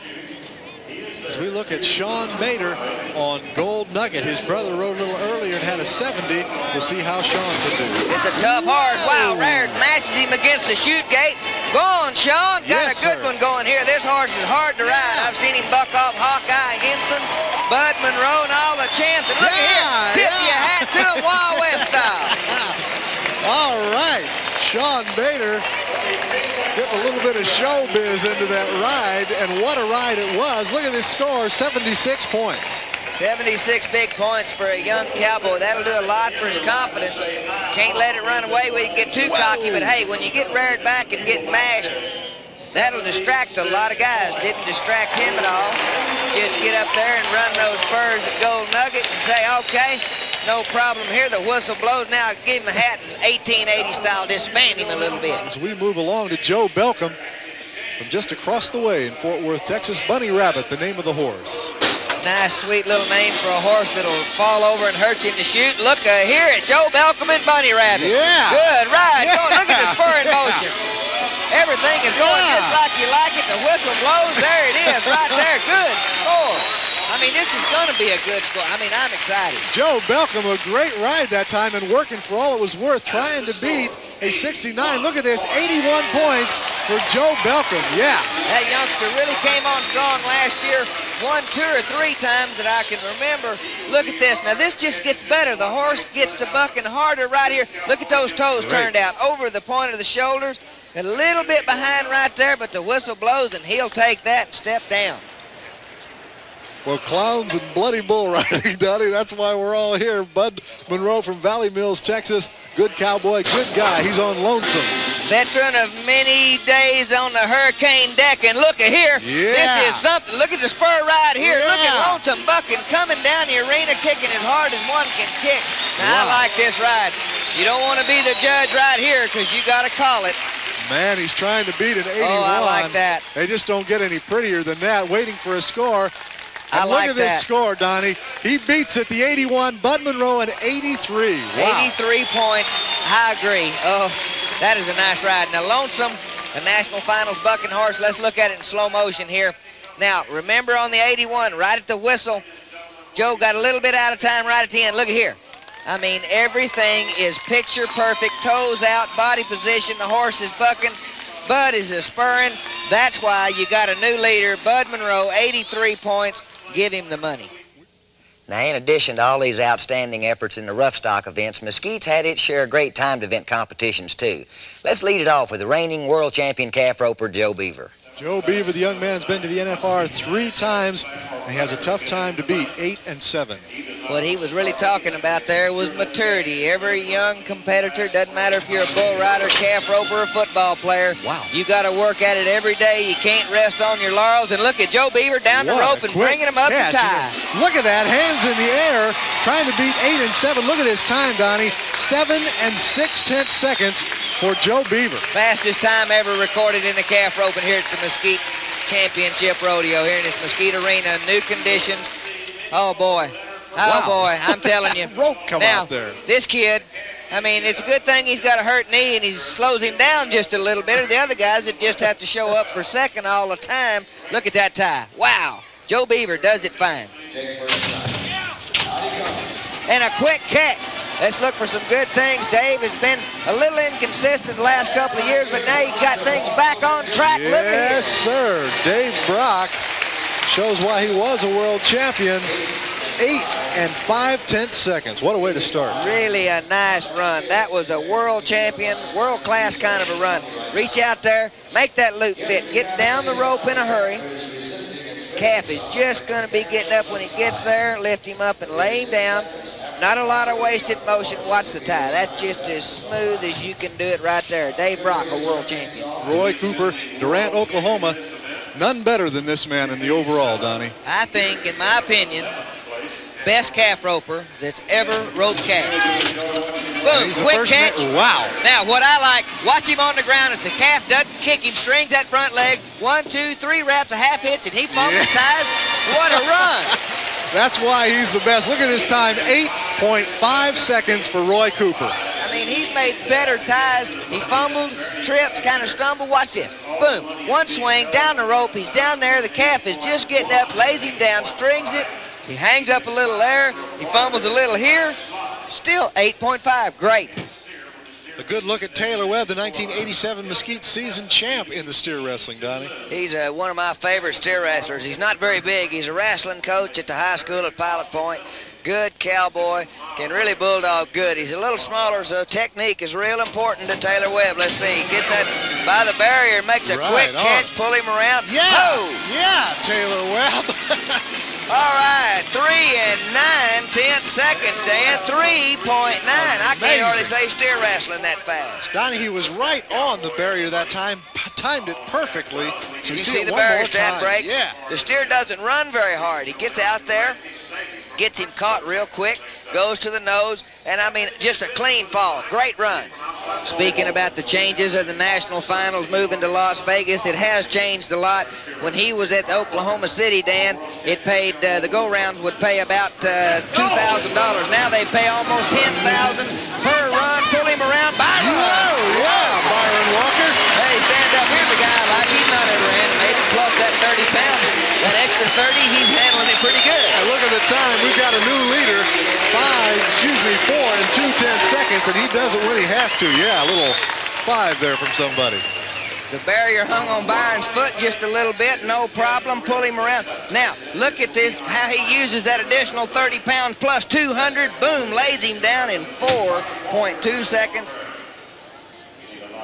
As we look at Sean Bader on Gold Nugget, his brother rode a little earlier and had a 70. We'll see how Sean can do. It's a tough horse. Wow, Rare mashes him against the chute gate. Go on, Sean. Got a good one going here. This horse is hard to ride. I've seen him buck off Hawkeye Henson, Bud Monroe, and all the champs. And look at here. Tip your hat to him, Wild West style. All right, Sean Bader getting a little bit of showbiz into that ride, and what a ride it was. Look at this score, 76 points. 76 big points for a young cowboy. That'll do a lot for his confidence. Can't let it run away when you get too cocky, but hey, when you get reared back and get mashed, that'll distract a lot of guys. Didn't distract him at all. Just get up there and run those spurs at Gold Nugget and say, okay, no problem here. The whistle blows. Now give him a hat in 1880 style. Disband him a little bit. As we move along to Joe Belcom from just across the way in Fort Worth, Texas. Bunny Rabbit, the name of the horse. Nice, sweet little name for a horse that'll fall over and hurt you in the chute. Look here at Joe Belcom and Bunny Rabbit. Yeah. Good ride. Yeah. Look at the spur in motion. Everything is going just like you like it. The whistle blows. There it is right there. Good score. I mean, this is going to be a good score. I mean, I'm excited. Joe Belcom, a great ride that time and working for all it was worth, trying to beat a 69. Look at this, 81 points for Joe Belcom. Yeah. That youngster really came on strong last year. Won 2 or 3 times that I can remember. Look at this. Now, this just gets better. The horse gets to bucking harder right here. Look at those toes turned out over the point of the shoulders. A little bit behind right there, but the whistle blows, and he'll take that and step down. Well, clowns and bloody bull riding, Donnie. That's why we're all here. Bud Monroe from Valley Mills, Texas. Good cowboy, good guy. He's on Lonesome. Veteran of many days on the hurricane deck. And look at here. Yeah. This is something. Look at the spur right here. Yeah. Look at Lonesome bucking, coming down the arena, kicking as hard as one can kick. Now, I like this ride. You don't want to be the judge right here because you got to call it. Man, he's trying to beat an 81. Oh, I like that. They just don't get any prettier than that, waiting for a score. I look like at this that. score, Donnie. He beats at the 81, Bud Monroe at 83. Wow. 83 points. I agree. Oh, that is a nice ride. Now, Lonesome, the National Finals bucking horse. Let's look at it in slow motion here. Now, remember on the 81, right at the whistle, Joe got a little bit out of time right at the end. Look at here. I mean, everything is picture perfect. Toes out, body position. The horse is bucking. Bud is a spurring. That's why you got a new leader, Bud Monroe, 83 points. Give him the money. Now, in addition to all these outstanding efforts in the rough stock events, Mesquite's had its share of great timed event competitions, too. Let's lead it off with the reigning world champion calf roper, Joe Beaver. Joe Beaver, the young man's been to the NFR 3 times, and he has a tough time to beat, 8 and 7. What he was really talking about there was maturity. Every young competitor, doesn't matter if you're a bull rider, calf roper, or football player. Wow. You got to work at it every day. You can't rest on your laurels. And look at Joe Beaver down the rope and bringing him up to tie. Look at that, hands in the air, trying to beat 8 and 7. Look at his time, Donnie. 7 and 6/10 seconds for Joe Beaver. Fastest time ever recorded in the calf roping here at the Mesquite Championship Rodeo here in this Mesquite Arena. New conditions. Oh, boy. Oh, boy, I'm telling you. Rope come now, out there. This kid, I mean, it's a good thing he's got a hurt knee and he slows him down just a little bit. The other guys that just have to show up for second all the time. Look at that tie. Wow. Joe Beaver does it fine. And a quick catch. Let's look for some good things. Dave has been a little inconsistent the last couple of years, but now he got things back on track. Yes, sir. Dave Brock shows why he was a world champion. 8 and 5/10 seconds. What a way to start. Really a nice run. That was a world champion, world-class kind of a run. Reach out there, make that loop fit, get down the rope in a hurry. Calf is just going to be getting up when he gets there. Lift him up and lay him down. Not a lot of wasted motion. Watch the tie. That's just as smooth as you can do it right there. Dave Brock, a world champion. Roy Cooper, Durant, Oklahoma. None better than this man in the overall, Donnie. I think, in my opinion, best calf roper that's ever roped calf. Boom, quick catch. Wow. Now, what I like, watch him on the ground. If the calf doesn't kick him, strings that front leg. 1, 2, 3 reps, a half hits, and he fumbles ties. What a run. That's why he's the best. Look at his time, 8.5 seconds for Roy Cooper. I mean, he's made better ties. He fumbled, trips, kind of stumbled. Watch this. Boom, one swing, down the rope. He's down there. The calf is just getting up, lays him down, strings it. He hangs up a little there. He fumbles a little here. Still 8.5. Great. A good look at Taylor Webb, the 1987 Mesquite season champ in the steer wrestling, Donnie. He's one of my favorite steer wrestlers. He's not very big. He's a wrestling coach at the high school at Pilot Point. Good cowboy, can really bulldog good. He's a little smaller, so technique is real important to Taylor Webb. Let's see, gets that by the barrier, makes a quick catch, pull him around. Yeah, yeah, Taylor Webb. All right, 3 and 9/10 seconds, Dan. 3.9. I can't hardly say steer wrestling that fast. Donnie, he was right on the barrier that time, timed it perfectly. So you see the barrier stand breaks? Yeah. The steer doesn't run very hard. He gets out there, gets him caught real quick, goes to the nose, and I mean, just a clean fall. Great run. Speaking about the changes of the national finals moving to Las Vegas, it has changed a lot. When he was at Oklahoma City, Dan, it paid, the go-rounds would pay about $2,000. Now they pay almost $10,000 per run. Pull him around. Byron! Oh, yeah, Byron Walker. Hey, stand up. Here's a guy like he's not ever animated, plus that 30 pounds. That extra 30, he's handling it pretty good. And look at the time. We've got a new leader. 4 and 2/10 seconds, and he does it when he has to. Yeah, a little 5 there from somebody. The barrier hung on Byron's foot just a little bit, no problem, pull him around. Now, look at this, how he uses that additional 30 pounds plus 200, boom, lays him down in 4.2 seconds.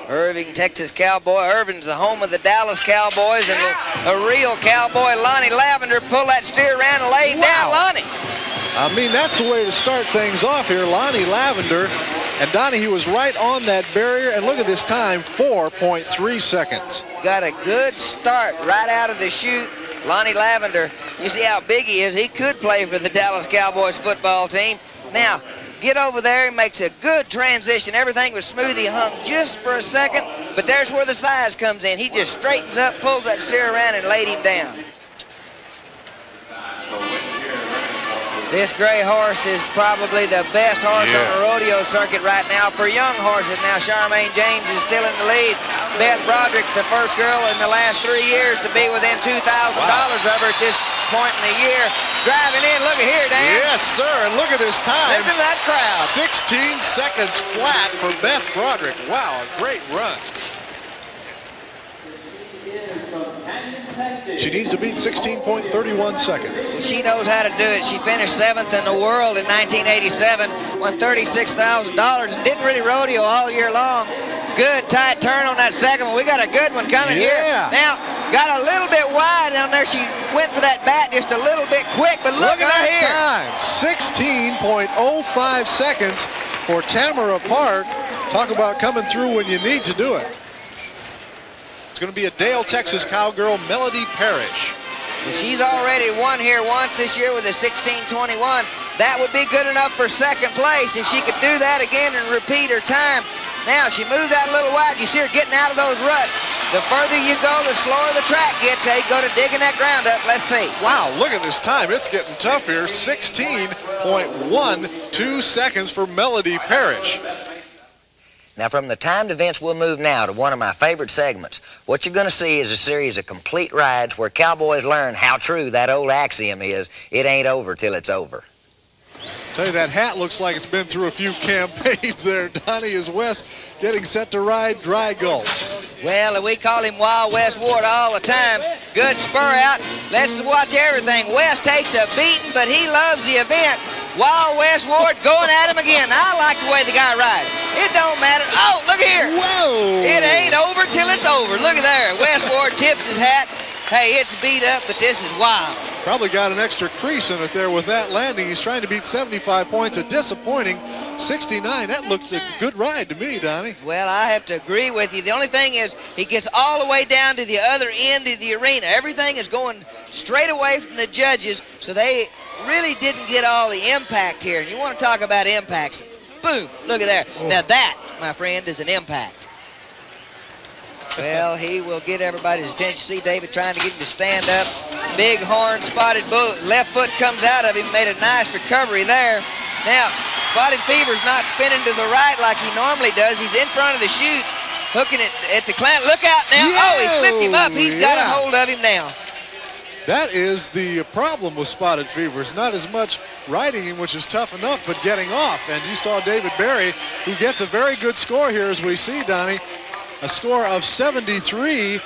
Irving, Texas Cowboy. Irving's the home of the Dallas Cowboys, and a real cowboy, Lonnie Lavender, pull that steer around and lay him down, Lonnie. I mean, that's the way to start things off here. Lonnie Lavender. And Donnie, he was right on that barrier. And look at this time, 4.3 seconds. Got a good start right out of the chute. Lonnie Lavender, you see how big he is. He could play for the Dallas Cowboys football team. Now, get over there. He makes a good transition. Everything was smooth. He hung just for a second. But there's where the size comes in. He just straightens up, pulls that steer around, and laid him down. This gray horse is probably the best horse on the rodeo circuit right now for young horses. Now, Charmaine James is still in the lead. Beth Broderick's the first girl in the last 3 years to be within $2,000 of her at this point in the year. Driving in, look at here, Dan. Yes, sir, and look at this time. Listen to that crowd. 16 seconds flat for Beth Broderick. Wow, a great run. She needs to beat 16.31 seconds. She knows how to do it. She finished 7th in the world in 1987, won $36,000, and didn't really rodeo all year long. Good tight turn on that second one. We got a good one coming here. Now, Got a little bit wide down there. She went for that bat just a little bit quick, but look at that here. time. 16.05 seconds for Tamara Park. Talk about coming through when you need to do it. It's going to be a Dale, Texas cowgirl, Melody Parrish. Well, she's already won here once this year with a 16:21. That would be good enough for second place if she could do that again and repeat her time. Now, she moved out a little wide. You see her getting out of those ruts. The further you go, the slower the track gets. They go to digging that ground up. Let's see. Wow, look at this time. It's getting tough here. 16.12 seconds for Melody Parrish. Now, from the timed events, we'll move now to one of my favorite segments. What you're going to see is a series of complete rides where cowboys learn how true that old axiom is, it ain't over till it's over. Tell you, that hat looks like it's been through a few campaigns there, Donnie, as Wes getting set to ride Dry Gulch. Well, we call him Wild West Ward all the time. Good spur out. Let's watch everything. West takes a beating, but he loves the event. Wild West Ward going at him again. I like the way the guy rides. It don't matter. Oh, look here. Whoa! It ain't over till it's over. Look at there. West Ward tips his hat. Hey, it's beat up, but this is wild. Probably got an extra crease in it there with that landing. He's trying to beat 75 points. A disappointing 69. That looks a good ride to me, Donnie. Well, I have to agree with you. The only thing is he gets all the way down to the other end of the arena. Everything is going straight away from the judges, so they really didn't get all the impact here. And you want to talk about impacts. Boom, look at there. Oh. Now that, my friend, is an impact. Well, he will get everybody's attention. See David trying to get him to stand up. Big horn, Spotted Bull. Left foot comes out of him. Made a nice recovery there. Now, Spotted Fever's not spinning to the right like he normally does. He's in front of the chutes, hooking it at the clamp. Look out now. Oh, he flipped him up. He's got a hold of him now. That is the problem with Spotted Fever. It's not as much riding him, which is tough enough, but getting off. And you saw David Berry, who gets a very good score here, as we see, Donnie. A score of 73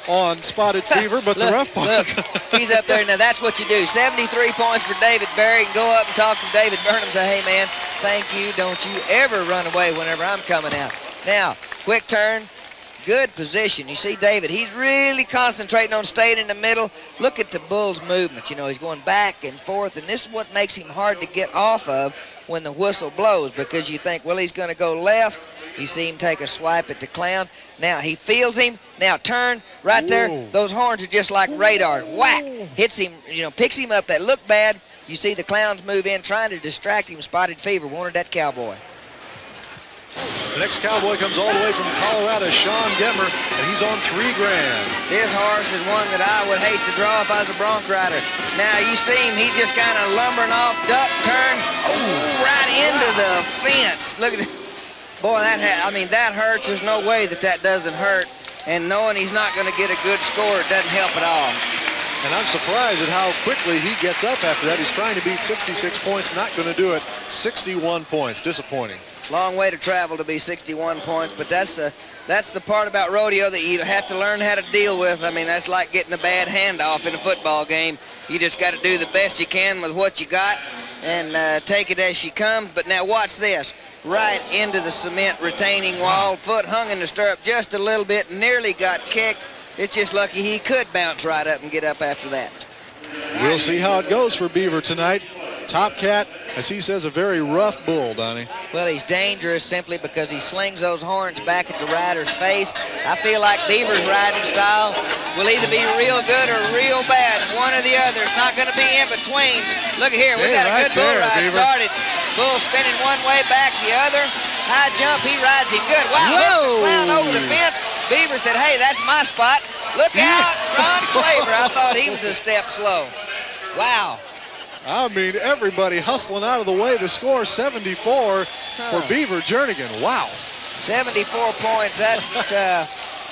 on Spotted Fever, but the rough part. Look, he's up there. Now, that's what you do. 73 points for David Berry. Go up and talk to David Burnham and say, hey, man, thank you. Don't you ever run away whenever I'm coming out. Now, quick turn. Good position. You see David, he's really concentrating on staying in the middle. Look at the bull's movement. You know, he's going back and forth, and this is what makes him hard to get off of when the whistle blows, because you think, well, he's going to go left. You see him take a swipe at the clown. Now he feels him. Now turn right there. Whoa. Those horns are just like radar. Whack. Hits him, you know, picks him up. That looked bad. You see the clowns move in, trying to distract him. Spotted Fever wanted that cowboy. The next cowboy comes all the way from Colorado, Sean Gemmer, and he's on $3 grand. This horse is one that I would hate to draw if I was a bronc rider. Now you see him, he's just kind of lumbering off, duck, turn, right into the fence. Look at it. Boy, that hurts. There's no way that doesn't hurt. And knowing he's not going to get a good score, it doesn't help at all. And I'm surprised at how quickly he gets up after that. He's trying to beat 66 points, not going to do it. 61 points, disappointing. Long way to travel to be 61 points, but that's the part about rodeo that you have to learn how to deal with. I mean, that's like getting a bad handoff in a football game. You just got to do the best you can with what you got and take it as she comes. But now watch this. Right into the cement retaining wall. Foot hung in the stirrup just a little bit, nearly got kicked. It's just lucky he could bounce right up and get up after that. We'll see how it goes for Beaver tonight. Top Cat, as he says, a very rough bull, Donnie. Well, he's dangerous simply because he slings those horns back at the rider's face. I feel like Beaver's riding style will either be real good or real bad. One or the other. It's not going to be in between. Look here, we got a good bull ride started. Bull spinning one way, back the other. High jump, he rides him good. Wow, the clown over the fence. Beaver said, hey, that's my spot. Look out, Ron Claver. I thought he was a step slow. Wow. I mean, everybody hustling out of the way. The score 74 for Beaver Jernigan. Wow. 74 points. That's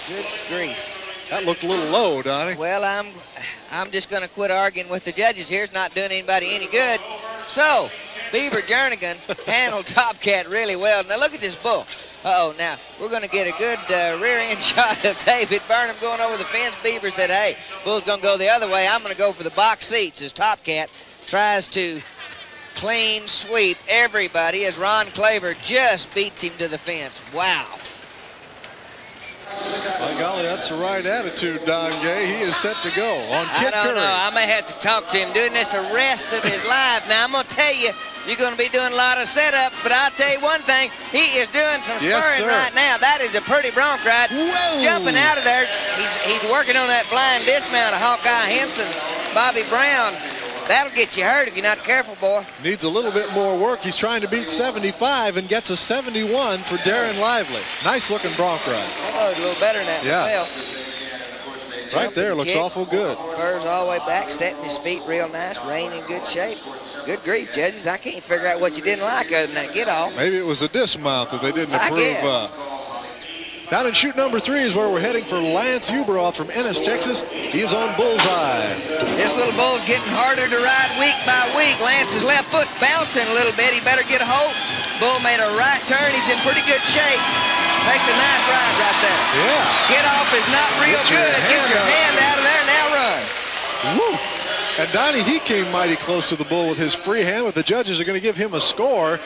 good grief. That looked a little low, Donnie. Well, I'm just going to quit arguing with the judges here. It's not doing anybody any good. So, Beaver Jernigan handled Top Cat really well. Now look at this bull. Uh-oh, now we're going to get a good rear end shot of David Burnham going over the fence. Beaver said, hey, bull's going to go the other way. I'm going to go for the box seats as Top Cat tries to clean sweep everybody as Ron Claver just beats him to the fence. Wow. By golly, that's the right attitude, Don Gay. He is set to go on Kid I don't Curry. know. I may have to talk to him doing this the rest of his life. Now, I'm going to tell you, you're going to be doing a lot of setups, but I'll tell you one thing. He is doing some spurring right now. That is a pretty bronc ride. Whoa. Jumping out of there. He's working on that flying dismount of Hawkeye Henson's Bobby Brown. That'll get you hurt if you're not careful, boy. Needs a little bit more work. He's trying to beat 75 and gets a 71 for Darren Lively. Nice looking bronc ride. Oh, a little better than that myself. Right there, looks awful good. Spurs all the way back, setting his feet real nice, rein in good shape. Good grief, judges. I can't figure out what you didn't like other than that get off. Maybe it was a dismount that they didn't approve. Down in chute number 3 is where we're heading for Lance Uberoth from Ennis, Texas. He is on bullseye. This little bull's getting harder to ride week by week. Lance's left foot's bouncing a little bit. He better get a hold. Bull made a right turn. He's in pretty good shape. Makes a nice ride right there. Yeah. Get off is not real good. Get your hand out of there. Now run. Woo. And Donnie, he came mighty close to the bull with his free hand, but the judges are going to give him a score,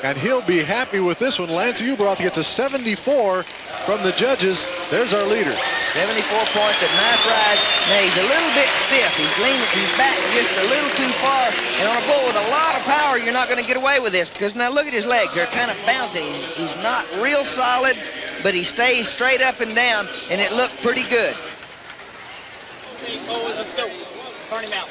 and he'll be happy with this one. Lance Uberoth gets a 74 from the judges. There's our leader. 74 points, a nice ride. Now he's a little bit stiff. He's leaning, he's back just a little too far. And on a bull with a lot of power, you're not going to get away with this, because now look at his legs. They're kind of bouncing. He's not real solid, but he stays straight up and down, and it looked pretty good. Let's go. Turn him out.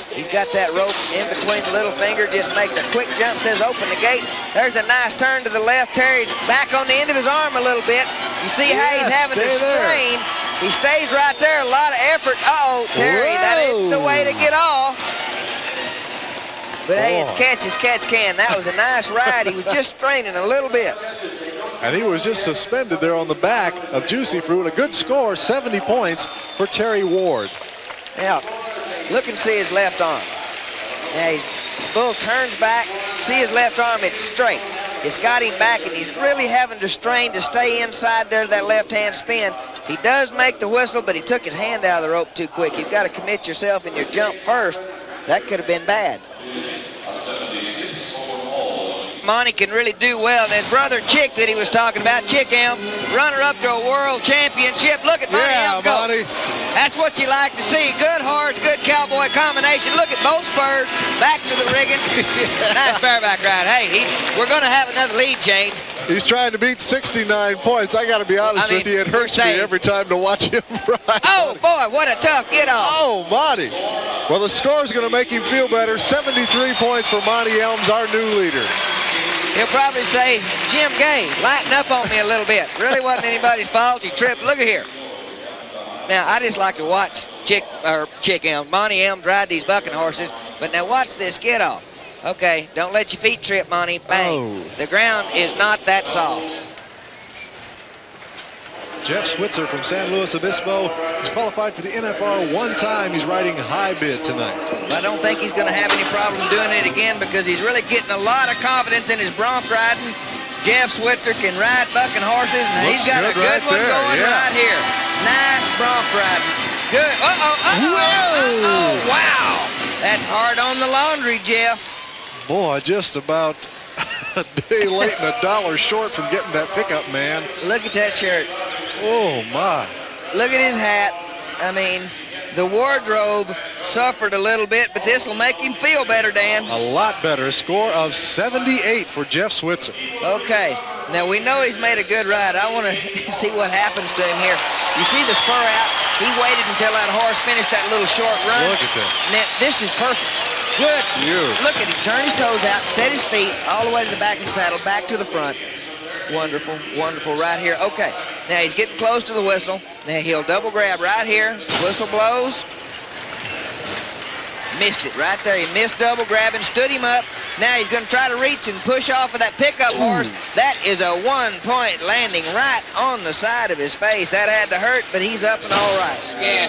He's got that rope in between the little finger, just makes a quick jump, says open the gate. There's a nice turn to the left. Terry's back on the end of his arm a little bit. You see how he's having to strain. He stays right there, a lot of effort. Uh-oh, Terry, that ain't the way to get off. But hey, it's catch as catch can. That was a nice ride. He was just straining a little bit. And he was just suspended there on the back of Juicy Fruit. A good score, 70 points for Terry Ward. Now, look and see his left arm. Now, the bull turns back. See his left arm, it's straight. It's got him back, and he's really having to strain to stay inside there, that left-hand spin. He does make the whistle, but he took his hand out of the rope too quick. You've got to commit yourself in your jump first. That could have been bad. Monty can really do well. And his brother Chick that he was talking about, Chick Elms, runner-up to a world championship. Look at Monty Elms go. Monty. That's what you like to see. Good horse, good cowboy combination. Look at both spurs. Back to the rigging. Nice bareback ride. Hey, we're going to have another lead change. He's trying to beat 69 points. I got to be honest with you, it hurts me every time to watch him ride. Oh, boy, what a tough get-off. Oh, Monty. Well, the score is going to make him feel better. 73 points for Monty Elms, our new leader. He'll probably say, Jim Gay, lighten up on me a little bit. Really wasn't anybody's fault. He tripped. Look at here. Now, I just like to watch Chick Elms, Monty Elms ride these bucking horses. But now watch this get-off. Okay, don't let your feet trip, Monty. Bang. Oh. The ground is not that soft. Jeff Switzer from San Luis Obispo is qualified for the NFR one time. He's riding high bid tonight. I don't think he's going to have any problem doing it again because he's really getting a lot of confidence in his bronc riding. Jeff Switzer can ride bucking horses, and he's got a good one going right here. Nice bronc riding. Good. Uh-oh. Wow. That's hard on the laundry, Jeff. Boy, just about a day late and $1 short from getting that pickup, man. Look at that shirt. Oh, my. Look at his hat. I mean, the wardrobe suffered a little bit, but this will make him feel better, Dan. A lot better. A score of 78 for Jeff Switzer. Okay. Now, we know he's made a good ride. I want to see what happens to him here. You see the spur out? He waited until that horse finished that little short run. Look at that. Now, this is perfect. Good. Beautiful. Look at him. Turn his toes out, set his feet all the way to the back of the saddle, back to the front. Wonderful, wonderful right here. Okay, now he's getting close to the whistle. Now he'll double grab right here. Whistle blows. Missed it right there. He missed double grabbing, stood him up. Now he's going to try to reach and push off of that pickup horse. That is a one-point landing right on the side of his face. That had to hurt, but he's up and all right.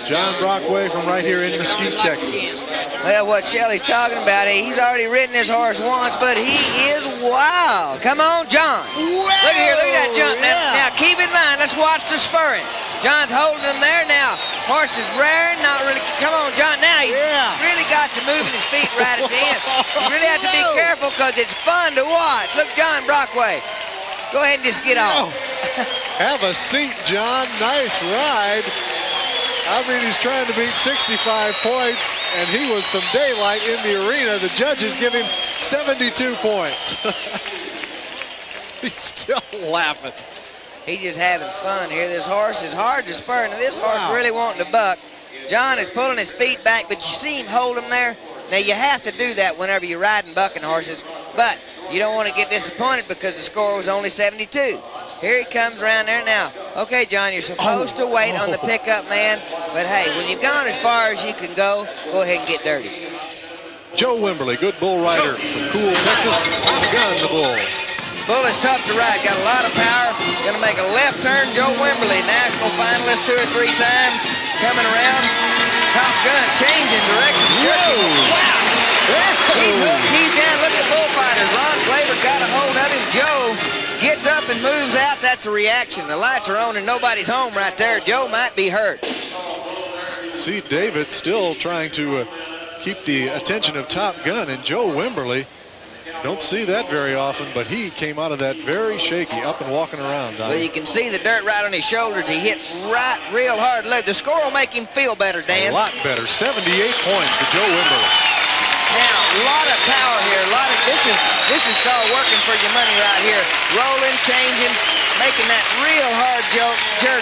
John Brockway from right here in Mesquite, Texas. Well, what Shelly's talking about, he's already ridden this horse once, but he is wild. Come on, John. Look here, look at that jump. Now keep in mind, let's watch the spurring. John's holding him there now. Horse is raring, not really. Come on, John. Now he's really got to move his feet right at the end. You really have to be careful because it's fun to watch. Look, John Brockway. Go ahead and just get off. Have a seat, John. Nice ride. I mean, he's trying to beat 65 points, and he was some daylight in the arena. The judges give him 72 points. He's still laughing. He's just having fun here. This horse is hard to spur, and this horse really wanting to buck. John is pulling his feet back, but you see him hold him there. Now, you have to do that whenever you're riding bucking horses, but you don't want to get disappointed because the score was only 72. Here he comes around there now. Okay, John, you're supposed to wait on the pickup man, but hey, when you've gone as far as you can go ahead and get dirty. Joe Wimberly, good bull rider from Cool, Texas. Top Gun, the bull. Bull is tough to ride, got a lot of power. Gonna make a left turn. Joe Wimberly, national finalist 2 or 3 times, coming around. Top Gun, changing direction. Wow! He's hooked, he's down. Look at the bullfighters. Ron Claver got a hold of him. Joe gets up and moves out. That's a reaction. The lights are on and nobody's home right there. Joe might be hurt. See David still trying to keep the attention of Top Gun, and Joe Wimberly, don't see that very often, but he came out of that very shaky, up and walking around. Well, you can see the dirt right on his shoulders. He hit right real hard. Look, the score will make him feel better, Dan. A lot better. 78 points for Joe Wimberly. Now, a lot of power here. This is called working for your money right here. Rolling, changing, making that real hard jerk.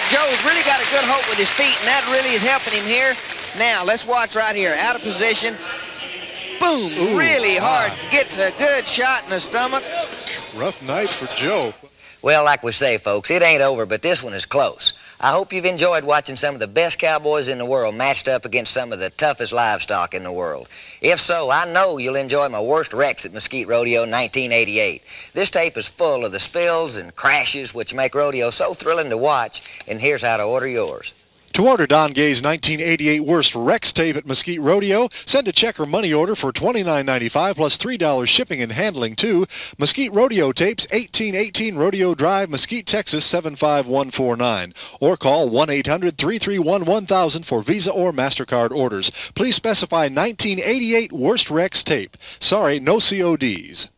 Joe's really got a good hope with his feet, and that really is helping him here. Now, let's watch right here. Out of position. Boom, really hard. Gets a good shot in the stomach. Rough night for Joe. Well, like we say, folks, it ain't over, but this one is close. I hope you've enjoyed watching some of the best cowboys in the world matched up against some of the toughest livestock in the world. If so, I know you'll enjoy my worst wrecks at Mesquite Rodeo 1988. This tape is full of the spills and crashes which make rodeo so thrilling to watch, and here's how to order yours. To order Don Gay's 1988 Worst Wrecks tape at Mesquite Rodeo, send a check or money order for $29.95 plus $3 shipping and handling to Mesquite Rodeo Tapes, 1818 Rodeo Drive, Mesquite, Texas 75149. Or call 1-800-331-1000 for Visa or MasterCard orders. Please specify 1988 Worst Wrecks tape. Sorry, no CODs.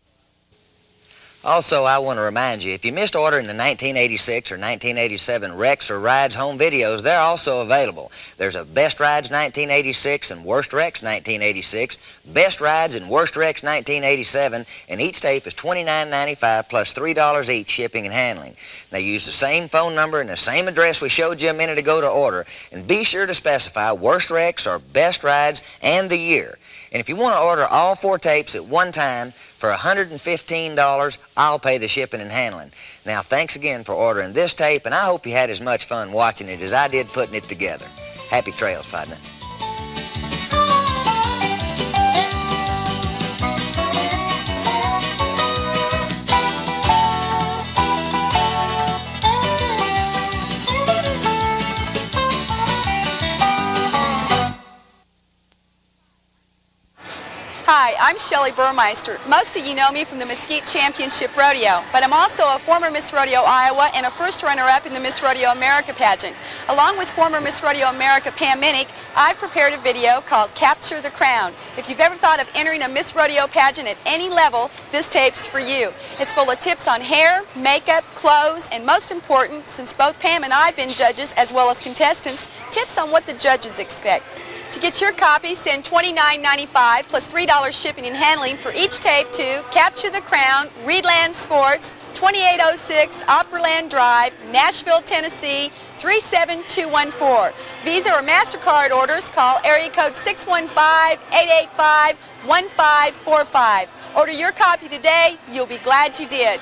Also, I want to remind you, if you missed ordering the 1986 or 1987 Wrecks or Rides home videos, they're also available. There's a Best Rides 1986 and Worst Wrecks 1986, Best Rides and Worst Wrecks 1987, and each tape is $29.95 plus $3 each shipping and handling. Now, use the same phone number and the same address we showed you a minute ago to order, and be sure to specify Worst Wrecks or Best Rides and the year. And if you want to order all 4 tapes at one time for $115, I'll pay the shipping and handling. Now, thanks again for ordering this tape, and I hope you had as much fun watching it as I did putting it together. Happy trails, partner. Hi, I'm Shelley Burmeister. Most of you know me from the Mesquite Championship Rodeo, but I'm also a former Miss Rodeo Iowa and a first runner-up in the Miss Rodeo America pageant. Along with former Miss Rodeo America Pam Minnick, I've prepared a video called Capture the Crown. If you've ever thought of entering a Miss Rodeo pageant at any level, this tape's for you. It's full of tips on hair, makeup, clothes, and most important, since both Pam and I have been judges as well as contestants, tips on what the judges expect. To get your copy, send $29.95 plus $3 shipping and handling for each tape to Capture the Crown, Reedland Sports, 2806 Opryland Drive, Nashville, Tennessee, 37214. Visa or MasterCard orders, call area code 615-885-1545. Order your copy today. You'll be glad you did.